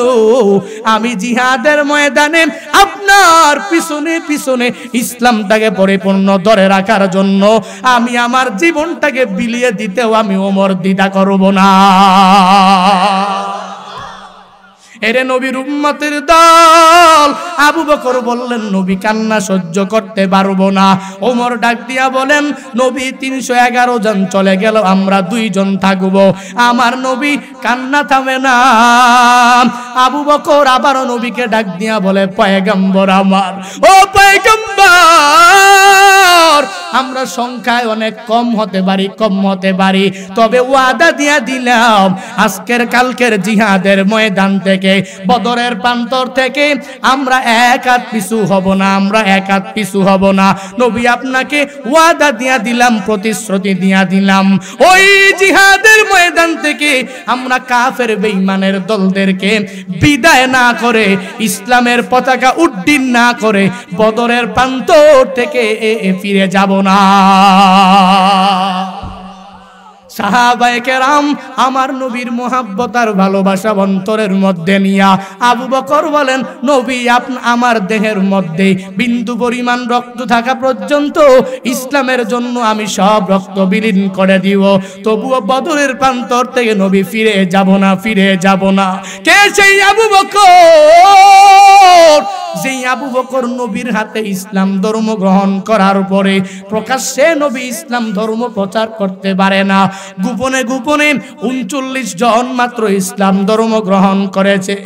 S1: আমি জিহাদের ময়দানে আপনার পিছনে পিছনে ইসলামটাকে পরিপূর্ণ ধরে রাখার জন্য আমি আমার জীবনটাকে বিলিয়ে দিতেও আমি ওমর দ্বিধা করব না। এরে নবীর উম্মতের দল, আবু বকর বললেন, নবী কান্না সহ্য করতে পারবো না। ওমর ডাক দিয়া বলেন, নবী 311 জন চলে গেল, আমরা 2 জন থাকবো। আমার নবী কান্না থামে না। আবু বকর আবারও নবীকে ডাক দিয়া বলে, পয়গম্বর আমার, ও পয়গম্বর, আমরা সংখ্যায় অনেক কম হতে পারি, কম হতে পারি, তবে ওয়াদা দিয়া দিলাম আজকের কালকের জিহাদের ময়দান থেকে, বদরের প্রান্তর থেকে আমরা এক হাত পিছু হব না, আমরা এক হাত পিছু হব না। নবী আপনাকে ওয়াদা দিয়া দিলাম, প্রতিশ্রুতি দিয়া দিলাম, ওই জিহাদের ময়দান থেকে আমরা কাফের বেঈমানের দলদেরকে বিদায় না করে, ইসলামের পতাকা উড্ডীন না করে বদরের প্রান্তর থেকে ফিরে যাব না। সাহাবায়ে কেরাম আমার নবীর মোহাব্বত আর ভালোবাসা অন্তরের মধ্যে নিয়া আবু বকর বলেন, নবী আমার দেহের মধ্যে বিন্দু পরিমাণ রক্ত থাকা পর্যন্ত ইসলামের জন্য আমি সব রক্ত বিলীন করে দিব, তবুও বদরের প্রান্তর থেকে নবী ফিরে যাব না, ফিরে যাব না। কে সেই আবু বকর? যেই আবু বকর নবীর হাতে ইসলাম ধর্ম গ্রহণ করার পরে প্রকাশ্যে নবী ইসলাম ধর্ম প্রচার করতে পারে না, গোপনে গোপনে 39 জন মাত্র ইসলাম ধর্ম গ্রহণ করেছে।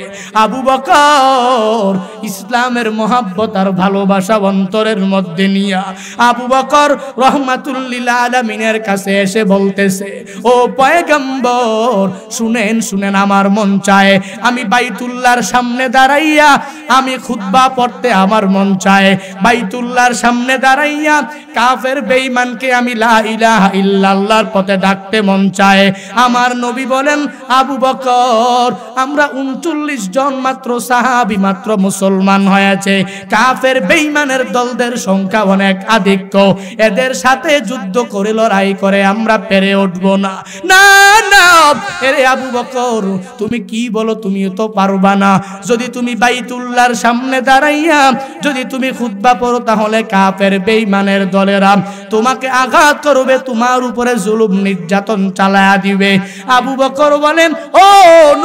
S1: আবু বকর ইসলামের মহব্বত আর ভালোবাসা অন্তরের মধ্যে নিয়া আবু বকর রহমাতুল লিল আলামিনের কাছে এসে বলতেছে, ও পয়গম্বর, শুনেন শুনেন, আমার মন চায় আমি বাইতুল্লাহর সামনে দাঁড়াইয়া আমি খুতবা পড়তে আমার মন চায়, বাইতুল্লাহর সামনে দাঁড়াইয়া কাফের বেঈমানকে আমি লা ইলাহা ইল্লাল্লাহর পথে ডাক করতে মন চায়। আমার নবী বলেন, আবু বকর, আমরা 39 জন মাত্র সাহাবী মাত্র মুসলমান হয়েছে, কাফের বেঈমানের দলদের সংখ্যা অনেক আধিক্য, এদের সাথে যুদ্ধ করে লড়াই করে আমরা পেরে উঠবো না। না না এরে আবু বকর, তুমি কি বলো, তুমি তো পারবা না। যদি তুমি বাইতুল্লাহর সামনে দাঁড়াইয়া যদি তুমি খুতবা পড়ো, তাহলে কাফের বেঈমানের দলেরা তোমাকে আঘাত করবে, তোমার উপরে জুলুম নির্যাতন চালায়া দিবে। আবু বকর বলেন, ও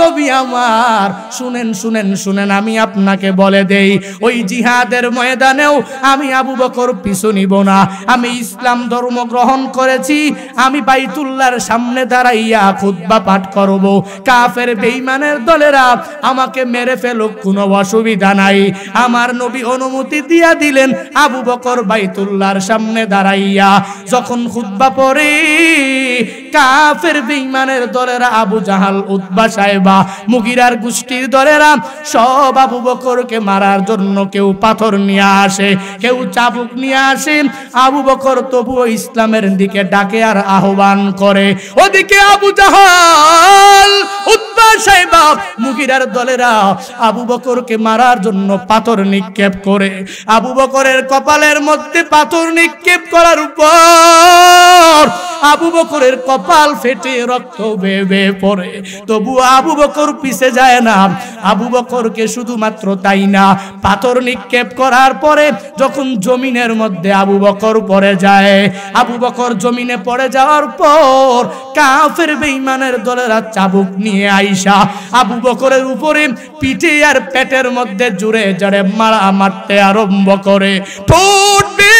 S1: নবী আমার, শুনেন শুনেন শুনেন, আমি আপনাকে বলে দেই, ওই জিহাদের ময়দানেও আমি আবু বকর পিছু নিব না। আমি ইসলাম ধর্ম গ্রহণ করেছি, আমি বাইতুল্লাহর সামনে দাঁড়াইয়া খুতবা পাঠ করব, কাফের বেঈমানের দলেরা আমাকে মেরে ফেলুক, কোনো অসুবিধা নাই। আমার নবী অনুমতি দিয়া দিলেন। আবু বকর বাইতুল্লাহর সামনে দাঁড়াইয়া যখন খুতবা পড়ে, কাফের বেঈমানের দলেরা আবু জাহাল, উতবা, সাইবা, মুগিরার গোষ্ঠীর দলেরা সব আবু বকরকে মারার জন্য কেউ পাথর নিয়ে আসে, কেউ চাবুক নিয়ে আসে। আবু বকর তবুও ইসলামের দিকে ডাকে আর আহ্বান করে। ওদিকে আবু জাহাল, উতবা, সাইবা, মুগিরার দলেরা আবু বকরকে মারার জন্য পাথর নিক্ষেপ করে। আবু বকরের কপালের মধ্যে পাথর নিক্ষেপ করার উপর আবু বকরের কপাল ফেটে রক্ত বেয়ে বেয়ে পড়ে, তবু আবু বকর পিছে যায় না। আবু বকরকে শুধুমাত্র তাই না, পাথর নিক্ষেপ করার পরে যখন জমিনের মধ্যে আবু বকর পড়ে যায়, আবু বকর জমিনে পড়ে যাওয়ার পর কাফের বেঈমানের দলেরা চাবুক নিয়ে আইসা আবু বকরের উপরে পিঠে আর পেটের মধ্যে জুড়ে জড়ে মারতে আরম্ভ করে। ঠোঁট বেয়ে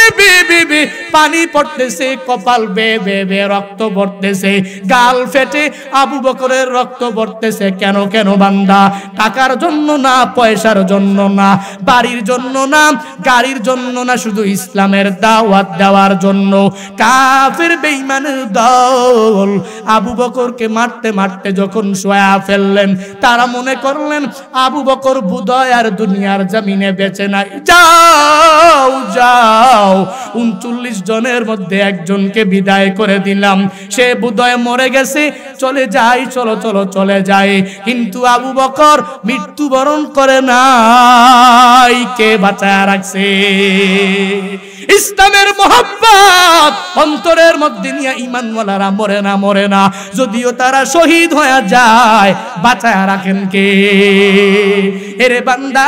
S1: পানি পড়তেছে, কপাল বেয়ে রক্ত পড়তেছে, গাল ফেটে আবু বকরের রক্ত পড়তেছে। কেন কেন বান্দা? টাকার জন্য না, পয়সার জন্য না, বাড়ির জন্য না, গাড়ির জন্য না, শুধু ইসলামের দাওয়াত দেওয়ার জন্য কাফের বেঈমানের দল আবু বকরকে মারতে মারতে যখন শোয়া ফেললেন, তারা মনে করলেন আবু বকর বুদয় আর দুনিয়ার জমিনে বেঁচে নাই। যাও যাও, 39 জনের মধ্যে একজনকে বিদায় করে দিলাম, সে বুদয় মরে গেছে, চলে যাই, চলো চলো চলে যায়। কিন্তু আবু বকর মৃত্যুবরণ করে নাই, কে বাঁচায় রাখছে? ইসলামের মোহাব্বত অন্তরের মধ্যে নিয়ে ঈমানওয়ালারা মরে না, যদিও তারা শহীদ হয়ে যায়, বাঁচায় রাখেন কে? এরে বান্দা,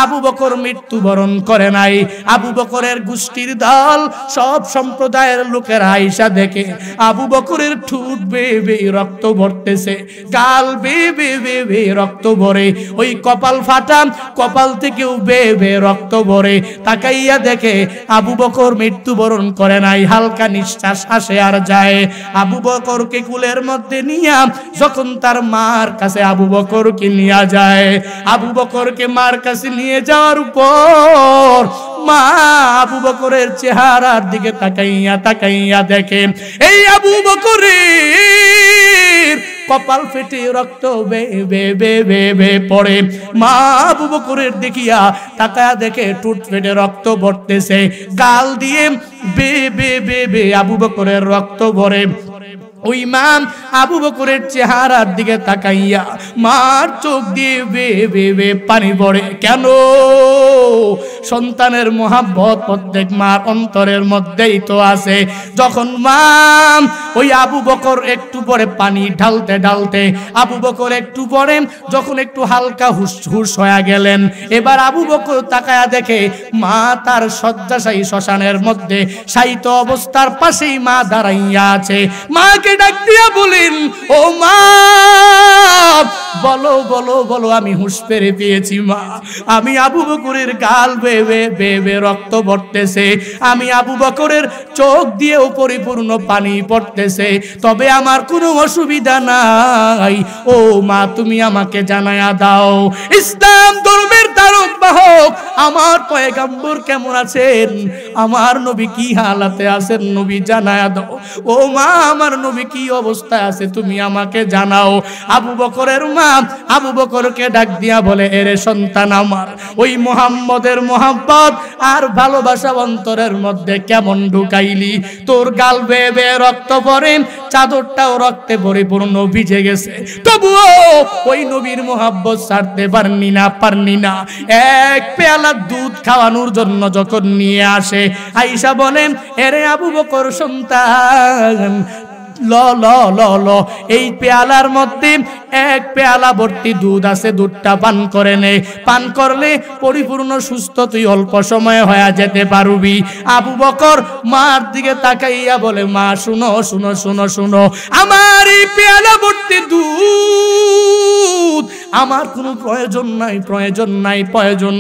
S1: আবু বকর মৃত্যুবরণ করে নাই। আবু বকরের গোষ্ঠীর দল সব সম্প্রদায়ের লোকেরা আইসা দেখে আবু বকরের ঠোঁট বেয়ে রক্ত ভরতেছে, গাল বেয়ে রক্ত ভরে, ওই কপাল ফাটা, কপাল থেকেও বেয়ে রক্ত ভরে। তাকাইয়া দেখে আবু বকর মৃত্যুবরণ করে নাই, হালকা নিঃশ্বাস আসে আর যায়। আবু বকরকে কুলের মধ্যে নিয়ে যখন তার মার কাছে আবু বকরকে নিয়ে যায়, আবু বকরকে মার কাছে নিয়ে যাওয়ার পর মা আবু বকরের চেহারার দিকে তাকাইয়া দেখে এই আবু বকরের কপাল ফেটে রক্ত বেয়ে পড়ে। মা আবু বকরের দেখিয়া তাকায়া দেখে ঠোঁট ফেটে রক্ত পড়তেছে, গাল দিয়ে বেয়ে আবু বকরের রক্ত ভরে। ওই মা আবু বকরের চেহারার দিকে তাকাইয়া মার চোখ দিয়ে বেয়ে পানি পড়ে। কেন? সন্তানের মোহাব্বত প্রত্যেক মার অন্তরের মধ্যেই তো আছে। যখন মা ওই আবু বকর একটু পরে পানি ঢালতে আবু বকর একটু পরে যখন একটু হালকা হুশ হয়ে গেলেন, এবার আবু বকর তাকায়া দেখে মা তার শয্যাশায়ী শ্মশানের মধ্যে শায়িত অবস্থার পাশেই মা দাঁড়াইয়া আছে। মাকে ডাক দিয়া বলেন, ও মা, বলো বলো বলো, আমি হুঁশ ফিরে পেয়েছি মা। আমি আবু বকরের গাল বেয়ে রক্ত পড়তেছে, আমি আবু বকরের চোখ দিয়েও পরিপূর্ণ পানি পড়তেছে, তবে আমার কোনো অসুবিধা নাই। ও মা, তুমি আমাকে জানায়া দাও, ইসলাম ধর্মের তারক বাহক আমার পয়গম্বর কেমন আছেন, আমার নবী কি হালাতে আছেন নবী জানায়া দাও। ও মা আমার নবী কি অবস্থায় আছে তুমি আমাকে জানাও। আবু বকরের মা আবু বকরকে ডাক দিয়া বলে, এরে সন্তান আমার, ওই মুহাম্মদের মোহাব্বত আর ভালোবাসা অন্তরের মধ্যে কেমন ঢুকাইলি? তোর গাল বেয়ে বেয়ে রক্ত পড়ে, চাদরটাও রক্তে পরিপূর্ণ ভিজে গেছে, তবুও ওই নবীর মোহাব্বত ছাড়তে পারনি না। এক পেয়ালা দুধ খাওয়ানোর জন্য যখন নিয়ে আসে, আয়েশা বলেন, এরে আবু বকর সন্তান, ল ল ল ল এই পেয়ালার মধ্যে এক পেয়ালা ভর্তি দুধ আছে, দুধটা পান করে নে, পান করলে পরিপূর্ণ সুস্থ তুই অল্প সময়ে হয়ে যেতে পারবি। আবু বকর মার দিকে তাকাইয়া বলে, মা শুনো শুনো শুনো শুনো, আমার এই পেয়ালা ভর্তি দুধ আমার কোনো প্রয়োজন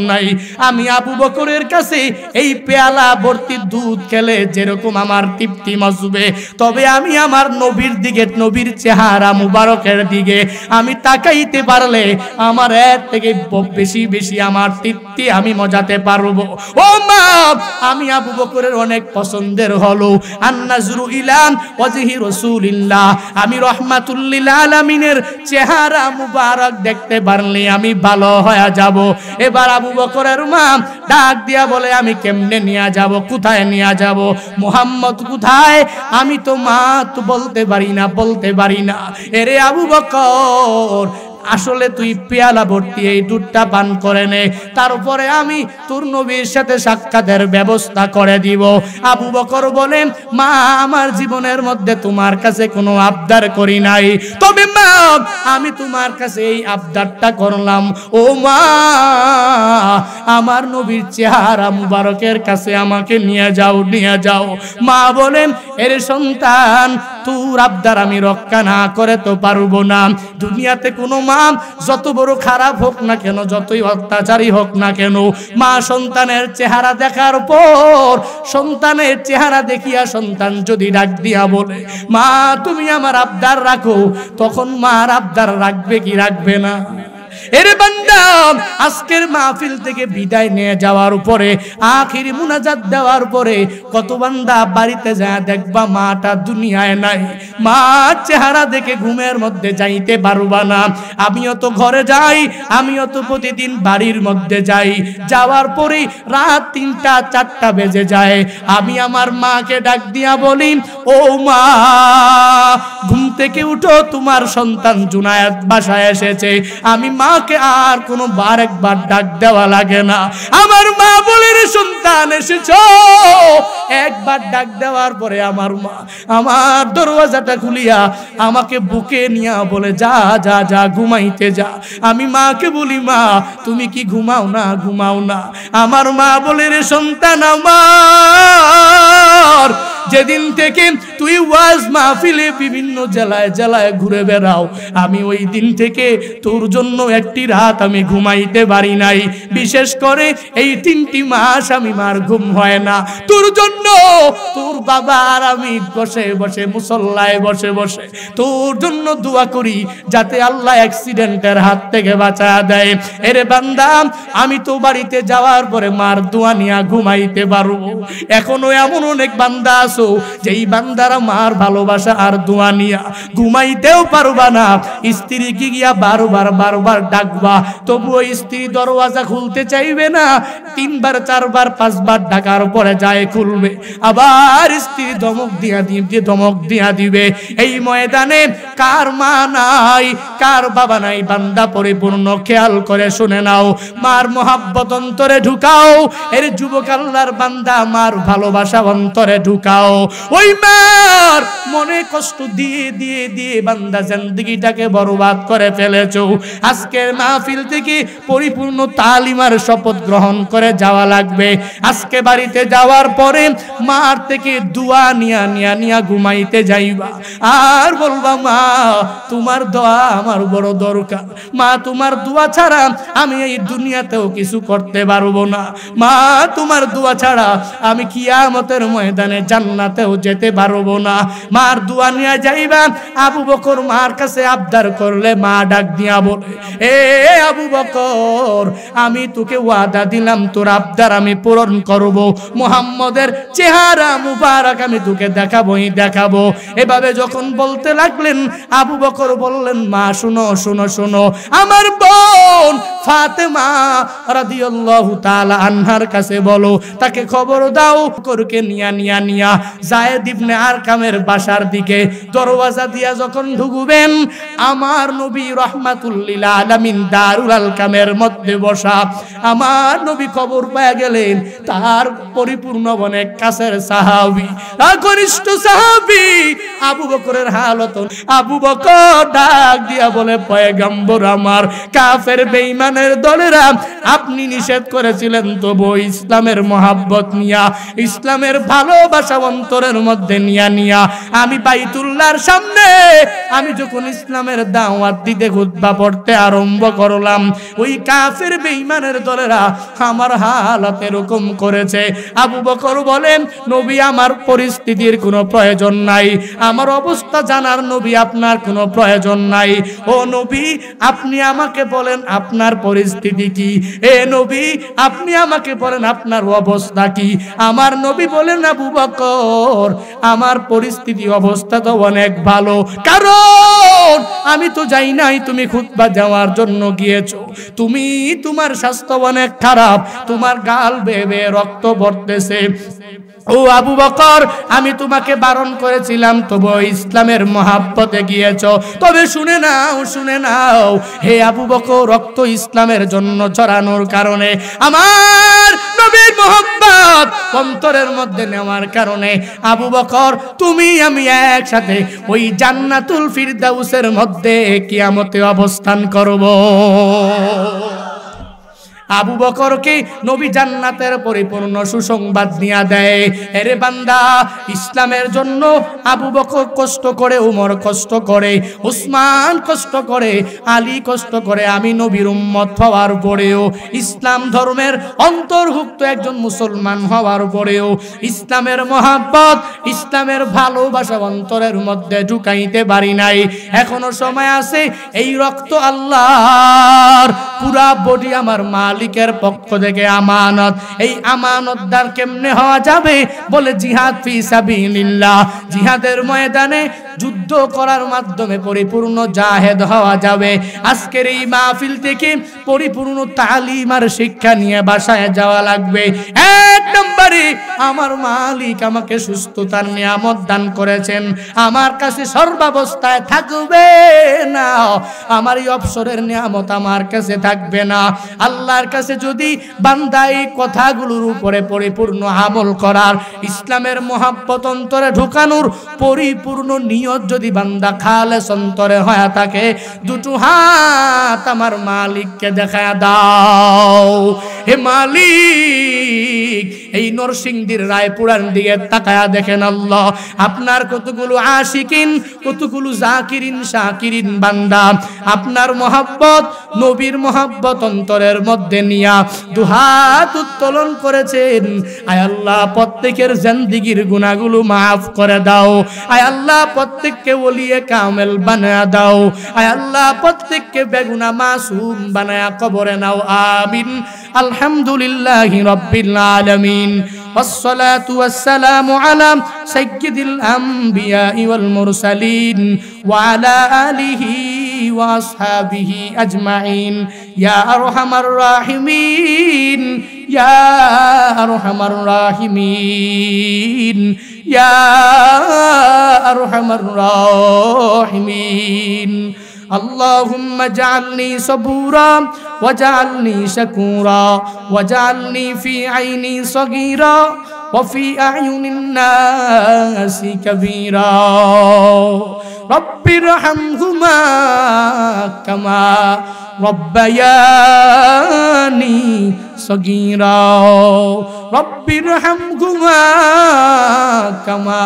S1: নাই। আমি আবু বকরের কাছে এই পেয়ালা ভর্তি দুধ খেলে যেরকম আমার তৃপ্তি মজবে, তবে আমি আমার নবীর দিকে, নবীর চেহারা মুবারকের দিকে আমি তাকাইতে পারলে আমার এর থেকে বেশি আমার তৃপ্তি আমি মজাতে পারবো। ও মা, আমি আবু বকরের অনেক পছন্দের হলো আন-নাজরু ইলা ওয়াজহি রাসূলিল্লাহ, আমি রাহমাতুল লিল আলামিনের চেহারা মুবারক দেখতে পারলে আমি ভালো হয়ে যাব। এবার আবু বকরের মা ডাক দিয়া বলে, আমি কেমনে নিয়ে যাব, কোথায় নিয়ে যাব, মুহাম্মদ কোথায়? আমি তো মা তো বলতে পারি না। এরে আবু বকর, আসলে তুই পেয়ালা ভর্তি এই দুধটা পান করে নে, তারপরে আমি তোর নবীর সাথে সাক্ষাতের ব্যবস্থা করে দিব। আবু বকর বলেন, মা আমার জীবনের মধ্যে তোমার কাছে কোনো আবদার করি নাই, তবে মা আমি তোমার কাছে এই আবদারটা করলাম, ও মা আমার নবীর চেহারা মুবারকের কাছে আমাকে নিয়ে যাও। মা বলেন, এর সন্তান তোর আবদার আমি রক্ষা না করে তো পারবো না। দুনিয়াতে কোনো মা যত বড় খারাপ হোক না কেন, যতই অত্যাচারী হোক না কেন, মা সন্তানের চেহারা দেখার পর, সন্তানের চেহারা দেখিয়া সন্তান যদি ডাক দিয়া বলে, মা তুমি আমার আবদার রাখো, তখন মার আবদার রাখবে কি রাখবে না? এরে বান্দা, আজকের মাহফিল থেকে বিদায় নিয়ে যাওয়ার পরে, আখিরি মুনাজাত দেওয়ার পরে কত বান্দা বাড়িতে যায় দেখবা মাটা দুনিয়ায় নাই, মা চেহারা দেখে ঘুমের মধ্যে যাইতে পারবা না। আমিও তো ঘরে যাই, আমিও তো প্রতিদিন বাড়ির মধ্যে যাই, যাওয়ার পরে রাত 3টা 4টা বেজে যায়, আমি আমার মাকে ডাক দিয়া বলি, ও মা ঘুম থেকে উঠো, তোমার সন্তান জুনায়েদ বাসায় এসেছে। আমি মাকে আর কোনো একবার ডাক দেওয়া লাগে না। আমার মা বলে, রে সন্তান এসেছো, একবার ডাক দেওয়ার পরে আমার মা আমার দরওয়াজাটা খুলিয়া আমাকে বুকে নিয়া বলে, যা যা যা ঘুমাইতে যা। আমি মাকে বলি, মা তুমি কি ঘুমাও না? আমার মা বলে, রে সন্তান আমার, যেদিন থেকে তুই ওয়াজ মাহফিলে বিভিন্ন জেলায় ঘুরে বেড়াও, আমি ওই দিন থেকে তোর জন্য একটি রাত আমি ঘুমাইতে পারি নাই। বিশেষ করে এই 3টি মাস আমি মার ঘুম হয় না তোর জন্য। তোর বাবা আর আমি বসে বসে মুসল্লায় বসে তোর জন্য দোয়া করি, যাতে আল্লাহ অ্যাক্সিডেন্টের হাত থেকে বাঁচা দেয়। এরে বান্দা, আমি তো বাড়িতে যাওয়ার পরে মার দোয়া নিয়ে ঘুমাইতে পারবো। এখনো এমন অনেক বান্দা আছো যেই বান্দারা মার ভালোবাসা আর দোয়া নিয়া ঘুমাইতেও পারবা না। স্ত্রীকে গিয়া বারবার ডাকবা, তবুও স্ত্রী দরওয়াজা খুলতে চাইবে না। 3বার 4বার 5বার ডাকার পরে যায় খুলবে, আবার স্ত্রী ধমক দিয়া দিবে। এই ময়দানে কার মা নাই, কার বাবা নাই, বান্দা পরিপূর্ণ খেয়াল করে শুনে নাও। মার মোহাব্বত অন্তরে ঢুকাও। এর যুবক আল্লাহর বান্দা, মার ভালোবাসা অন্তরে ঢুকাও। ওই মার মনে কষ্ট দিয়ে দিয়ে দিয়ে বান্দা জিন্দেগিটাকে বরবাদ করে ফেলেছো। আজকের মাহফিল থেকে পরিপূর্ণ তালিমার শপথ গ্রহণ করে যাওয়া লাগবে। আজকে বাড়িতে যাওয়ার পরে মার থেকে দোয়া নিয়া ঘুমাইতে যাইবা, আর বলবা, মা তোমার দোয়া আমার বড় দরকার। মা তোমার দোয়া ছাড়া আমি এই দুনিয়াতেও কিছু করতে পারবো না। মা তোমার দোয়া ছাড়া আমি কিয়ামতের ময়দানে জান্নাত জান্নাতেও যেতে পারবো না। মার দোয়া নিয়ে যাইবা। আবু বকর মার কাছে আবদার করলে মা ডাক দিয়া বলে, এ আবু বকর, আমি তোকে ওয়াদা দিলাম তোর আবদার আমি পূরণ করব, মুহাম্মদের চেহারা মুবারক আমি তোকে দেখাবোই দেখাবো। এভাবে যখন বলতে লাগলেন, আবু বকর বললেন, মা শুনো শুনো শুনো, আমার বোন ফাতেমা রাদিয়াল্লাহু তাআলা আনহার কাছে বলো, তাকে খবর দাও করকে নিয়া যায়েদ ইবনে আরকামের বাসার দিকে দরওয়াজা দিয়া যখন ঢুকবেন, আমার নবী রাহমাতুল লিল আলামিন দারুল আরকামের মধ্যে বসা, আমার নবী খবর পেয়ে গেলেন তার পরিপূর্ণ অনেক কাছের সাহাবী, ঘনিষ্ঠ সাহাবী আবু বকরের হালত। আবু বকর ডাক দিয়া বলে, পয়গম্বর আমার, কাফের বেঈমানের দলেরা আপনি নিষেধ করেছিলেন তবু ইসলামের মহাব্বত নিয়া, ইসলামের ভালোবাসা অন্তরের মধ্যে নিয়া আমি বাইতুল্লাহর সামনে আমি যখন ইসলামের দাওয়াত দিতে খুতবা পড়তে আরম্ভ করলাম, ওই কাফের বেঈমানের দলেরা আমার হালত এরকম করেছে। আবু বকর বলেন, নবী আমার পরিস্থিতির কোনো প্রয়োজন নাই, আমার অবস্থা জানার নবী আপনার কোনো প্রয়োজন নাই। ও নবী, আপনি আমাকে বলেন আপনার পরিস্থিতি কি? এ নবী, আপনি আমাকে বলেন আপনার অবস্থা কি? আমার নবী বলেন, আবু বকর, আমার পরিস্থিতি অবস্থা তো অনেক ভালো, কারণ আমি তো যাই নাই তুমি খুতবা দেওয়ার জন্য গিয়েছো, তুমি তোমার স্বাস্থ্য অনেক খারাপ, তোমার গাল বেয়ে বেয়ে রক্ত পড়তেছে। ও আবু বকর, আমি তোমাকে বারণ করেছিলাম তবু ইসলামের মহাব্বতে গিয়েছো। তবে শুনে নাও হে আবু বকর, রক্ত ইসলামের জন্য ছড়ানোর কারণে, আমার নবীর মহব্বত অন্তরের মধ্যে নেওয়ার কারণে, আবু বকর তুমি আমি একসাথে ওই জান্নাতুল ফিরদাউসের মধ্যে কিয়ামতে অবস্থান করব। আবু বকরকে নবী জান্নাতের পরিপূর্ণ সুসংবাদ নিয়ে দেয়। এরে বান্দা, ইসলামের জন্য আবু বকর কষ্ট করে, উমর কষ্ট করে, উসমান কষ্ট করে, আলী কষ্ট করে, আমি নবীর উম্মত হওয়ার পরেও, ইসলাম ধর্মের অন্তর্ভুক্ত একজন মুসলমান হওয়ার পরেও ইসলামের মহাব্বত, ইসলামের ভালোবাসা অন্তরের মধ্যে ঢুকাইতে পারি নাই। এখনো সময় আছে। এই রক্ত আল্লাহর, পুরা বডি আমার মালিকের পক্ষ থেকে আমানত। এই আমানতদার কেমনে হওয়া যাবে? বলে জিহাদ ফি সাবিলিল্লাহ, জিহাদের ময়দানে যুদ্ধ করার মাধ্যমে পরিপূর্ণ জাহেদ হওয়া যাবে। আজকের এই মাহফিল থেকে পরিপূর্ণ তালিম আর শিক্ষা নিয়ে বাসায় যাওয়া লাগবে। এক নম্বরে, আমার মালিক আমাকে সুস্থতার নিয়ামত দান করেছেন, আমার কাছে সর্বাবস্থায় থাকবে না, আমার এই অবসরের নিয়ামত আমার কাছে থাকবে না। আল্লাহর কাছে যদি বান্দা এই কথাগুলোর উপরে পরিপূর্ণ আমল করার, ইসলামের মহাব্বত অন্তরে ঢুকানোর পরিপূর্ণ নিয়ত যদি বান্দা খালেস অন্তরে হয়ে থাকে, দুটো হাত আমার মালিককে দেখায় দাও। হে মালিক, এই নরসিংদীর রায়পুরার দিকে তাকায়া দেখেন আল্লাহ, আপনার কতগুলো আশিকিন, কতগুলো জাকিরিন শাকিরিন বান্দা আপনার মহাব্বত, নবীর মহাব্বত অন্তরের মধ্যে নিয়া দুহাত উত্তোলন করেছেন। আয় আল্লাহ, প্রত্যেকের জিন্দেগির গুনাহগুলো মাফ করে দাও। আয় আল্লাহ, প্রত্যেককে ওলিয়ে কামেল বানায়া দাও। আয় আল্লাহ, প্রত্যেককে বেগুনাহ মাসুম বানায়া কবরে নাও। আমিন। আলহামদুলিল্লাহি রাব্বিল আলামিন। والصلاة والسلام على سيد الأنبياء والمرسلين وعلى آله وأصحابه أجمعين يا أرحم الراحمين يا أرحم الراحمين يا أرحم الراحمين اللهم اجعلني صبورا واجعلني شكورا واجعلني في عيني صغيرا وفي أعين الناس كبيرا رب ارحمهما كما ربياني صغيرا رب ارحمهما كما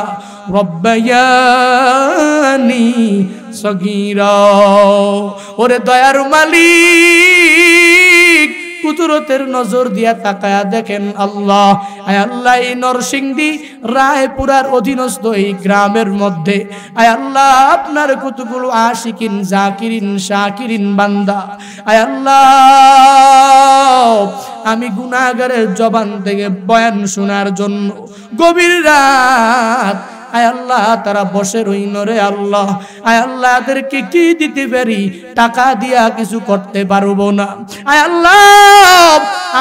S1: রব্বায়ানি সগীরা। ওরে দয়ার মালিক, কুদরতের নজর দিয়া তাকায়া দেখেন আল্লাহ, আয় আল্লাহ এই নরসিংদী রায়পুরার অধীনস্থ এই গ্রামের মধ্যে আয় আল্লাহ আপনার কতগুলো আশিকিন জাকিরিন শাকিরিন বান্দা, আয় আল্লাহ আমি গুনাহগারের জবান থেকে বয়ান শোনার জন্য গভীর রাত আয় আল্লাহ তারা বসে রইল রে আল্লাহ, আয় আল্লাহ এদেরকে কি দিতে পারি, টাকা দিয়া কিছু করতে পারবো না, আয় আল্লাহ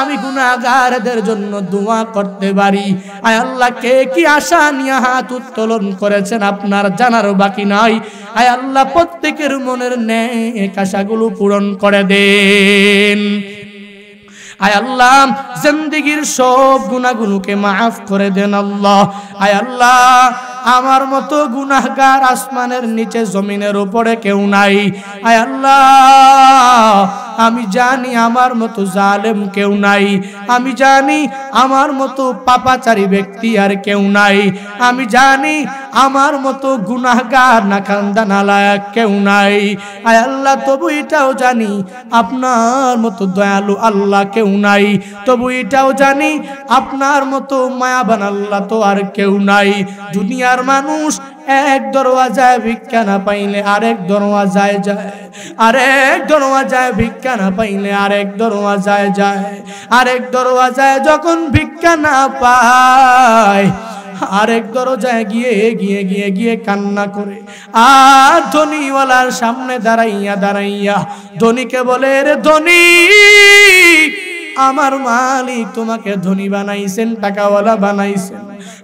S1: আমি গুনাহগারদের জন্য দোয়া করতে পারি, আয় আল্লাহ কে কি আশা নিয়ে হাত উত্তোলন করেছেন আপনার জানার বাকি নাই, আয় আল্লাহ প্রত্যেকের মনের নেক আশাগুলো পূরণ করে দেন, আয় আল্লাহ জিন্দেগীর সব গুনাহগুলোকে মাফ করে দেন আল্লাহ, আয় আল্লাহ আমার মতো গুনাহগার আসমানের নিচে জমিনের উপরে কেউ নাই, আয় আল্লাহ আমি জানি আমার মতো জালেম কেউ নাই, আমি জানি আমার মতো পাপাচারী ব্যক্তি আর কেউ নাই, আমি জানি আমার মতো গুনাহগার নাকান্দা নালায়েক কেউ নাই, আয় আল্লাহ তবু এটাও জানি আপনার মতো দয়ালু আল্লাহ কেউ নাই, তবু এটাও জানি আপনার মতো মায়াবান আল্লাহ তো আর কেউ নাই। দুনিয়ার মানুষ এক দরওয়াজায় ভিক্ষা না পাইলে আরেক দরওয়াজায় যায়, আরেক দরওয়াজায় ভিক্ষা না পাইলে আরেক দরওয়াজায় যায়, আরেক দরওয়াজায় যখন ভিক্ষা না পায় আরেক দরজায় গিয়ে গিয়ে গিয়ে গিয়ে কান্না করে, আর ধনীওয়ালার সামনে দাঁড়াইয়া দাঁড়াইয়া ধনীকে বলে রে ধনী আমার মালিক তোমাকে ধনী বানাইছেন, টাকাওয়ালা বানাইছেন,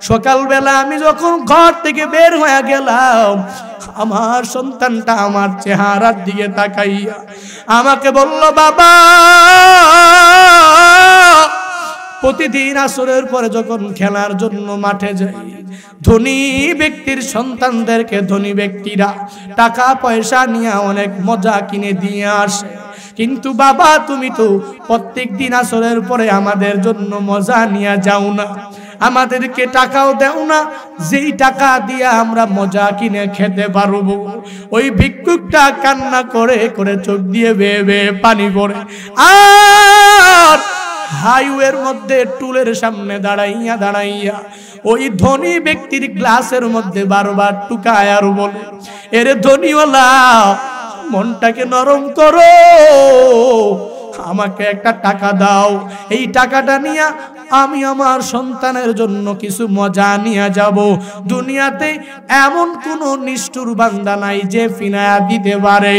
S1: সকালবেলা আমি যখন ঘর থেকে বের হয়ে গেলাম আমার সন্তানটা আমার চেহারার দিকে তাকাইয়া আমাকে বলল বাবা প্রতিদিন আসরের পরে যখন খেলার জন্য মাঠে যাই ধনী ব্যক্তির সন্তানদেরকে ধনী ব্যক্তিরা টাকা পয়সা নিয়ে অনেক মজা কিনে দিয়ে আসে, কিন্তু বাবা তুমি তো প্রত্যেক দিন আসরের পরে আমাদের জন্য মজা নিয়ে যাও না, আমাদেরকে টাকাও দেও না যেই টাকা দিয়ে আমরা মজা কিনে খেতে পারবো। ওই ভিক্ষুকটা কান্না করে করে চোখ দিয়ে বেয়ে বেয়ে পানি পড়ে, আর হাইওয়ের মধ্যে টুলের সামনে দাঁড়াইয়া দাঁড়াইয়া ওই ধনী ব্যক্তির গ্লাসের মধ্যে বারবার টুকায় আর বলে এরে ধনীওয়ালা মনটাকে নরম করো, আমাকে একটা টাকা দাও, এই টাকাটা নিয়ে আমি আমার সন্তানের জন্য কিছু মজা নিয়ে যাব। দুনিয়াতে এমন কোন নিষ্ঠুর বান্দা নাই যে ফিনায়া দিতে পারে।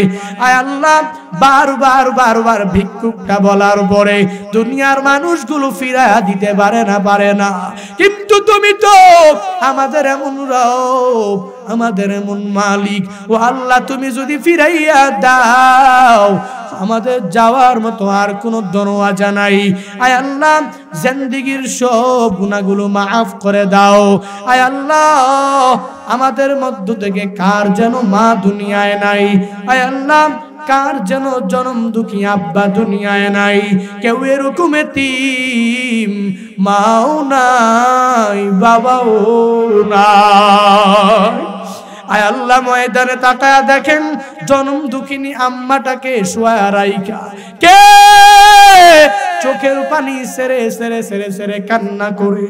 S1: আয় আল্লাহ বারবার বারবার ভিক্ষুকটা বলার পরে দুনিয়ার মানুষগুলো ফিরায়া দিতে পারে না, কিন্তু তুমি তো আমাদের এমন রব, আমাদের এমন মালিক, ও আল্লাহ তুমি যদি ফিরাইয়া দাও আমাদের যাওয়ার মতো আর কোনো দরওয়াজা নাই। আয় আল্লাহ জিন্দেগীর সব গুনাহগুলো মাফ করে দাও। আয় আল্লাহ আমাদের মধ্য থেকে কার যেন মা দুনিয়ায় নাই, আয় আল্লাহ কার যেন জনম দুঃখী আব্বা দুনিয়ায় নাই, কেউ এরকম এতিম মাও নাই বাবাও নাই। আয় আল্লাহ ময়দানে তাকায়া দেখেন জনম দুঃখিনী আম্মাটাকে শোয়া রাইখা কে চোখের পানি সেরে সেরে সেরে সেরে কান্না করে।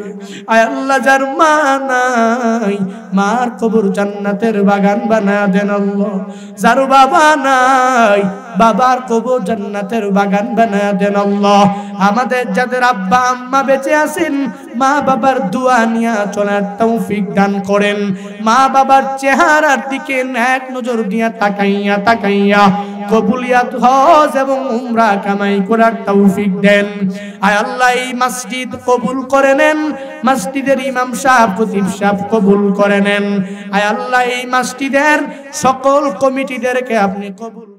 S1: আয় আল্লাহ যার মা নাই মার কবর জান্নাতের বাগান বানায়া দেন আল্লাহ, যার বাবা নাই বাবার কবর জান্নাতের বাগান বানায়া দেন আল্লাহ। আমাদের যাদের আব্বা আম্মা বেঁচে আছেন মা বাবার দোয়া নিয়া চলার তৌফিক দান করেন, মা বাবার চেহারার দিকে এক নজর দিয়া তাকাইয়া তাকাইয়া কবুলিয়াত হজ এবং উমরা কামাই করার তৌফিক দেন। আয় আল্লাহ এই মসজিদ কবুল করে নেন, মসজিদের ইমাম সাহেব খতিব সাহেব কবুল করে নেন। আয় আল্লাহ এই মসজিদের সকল কমিটিদেরকে আপনি কবুল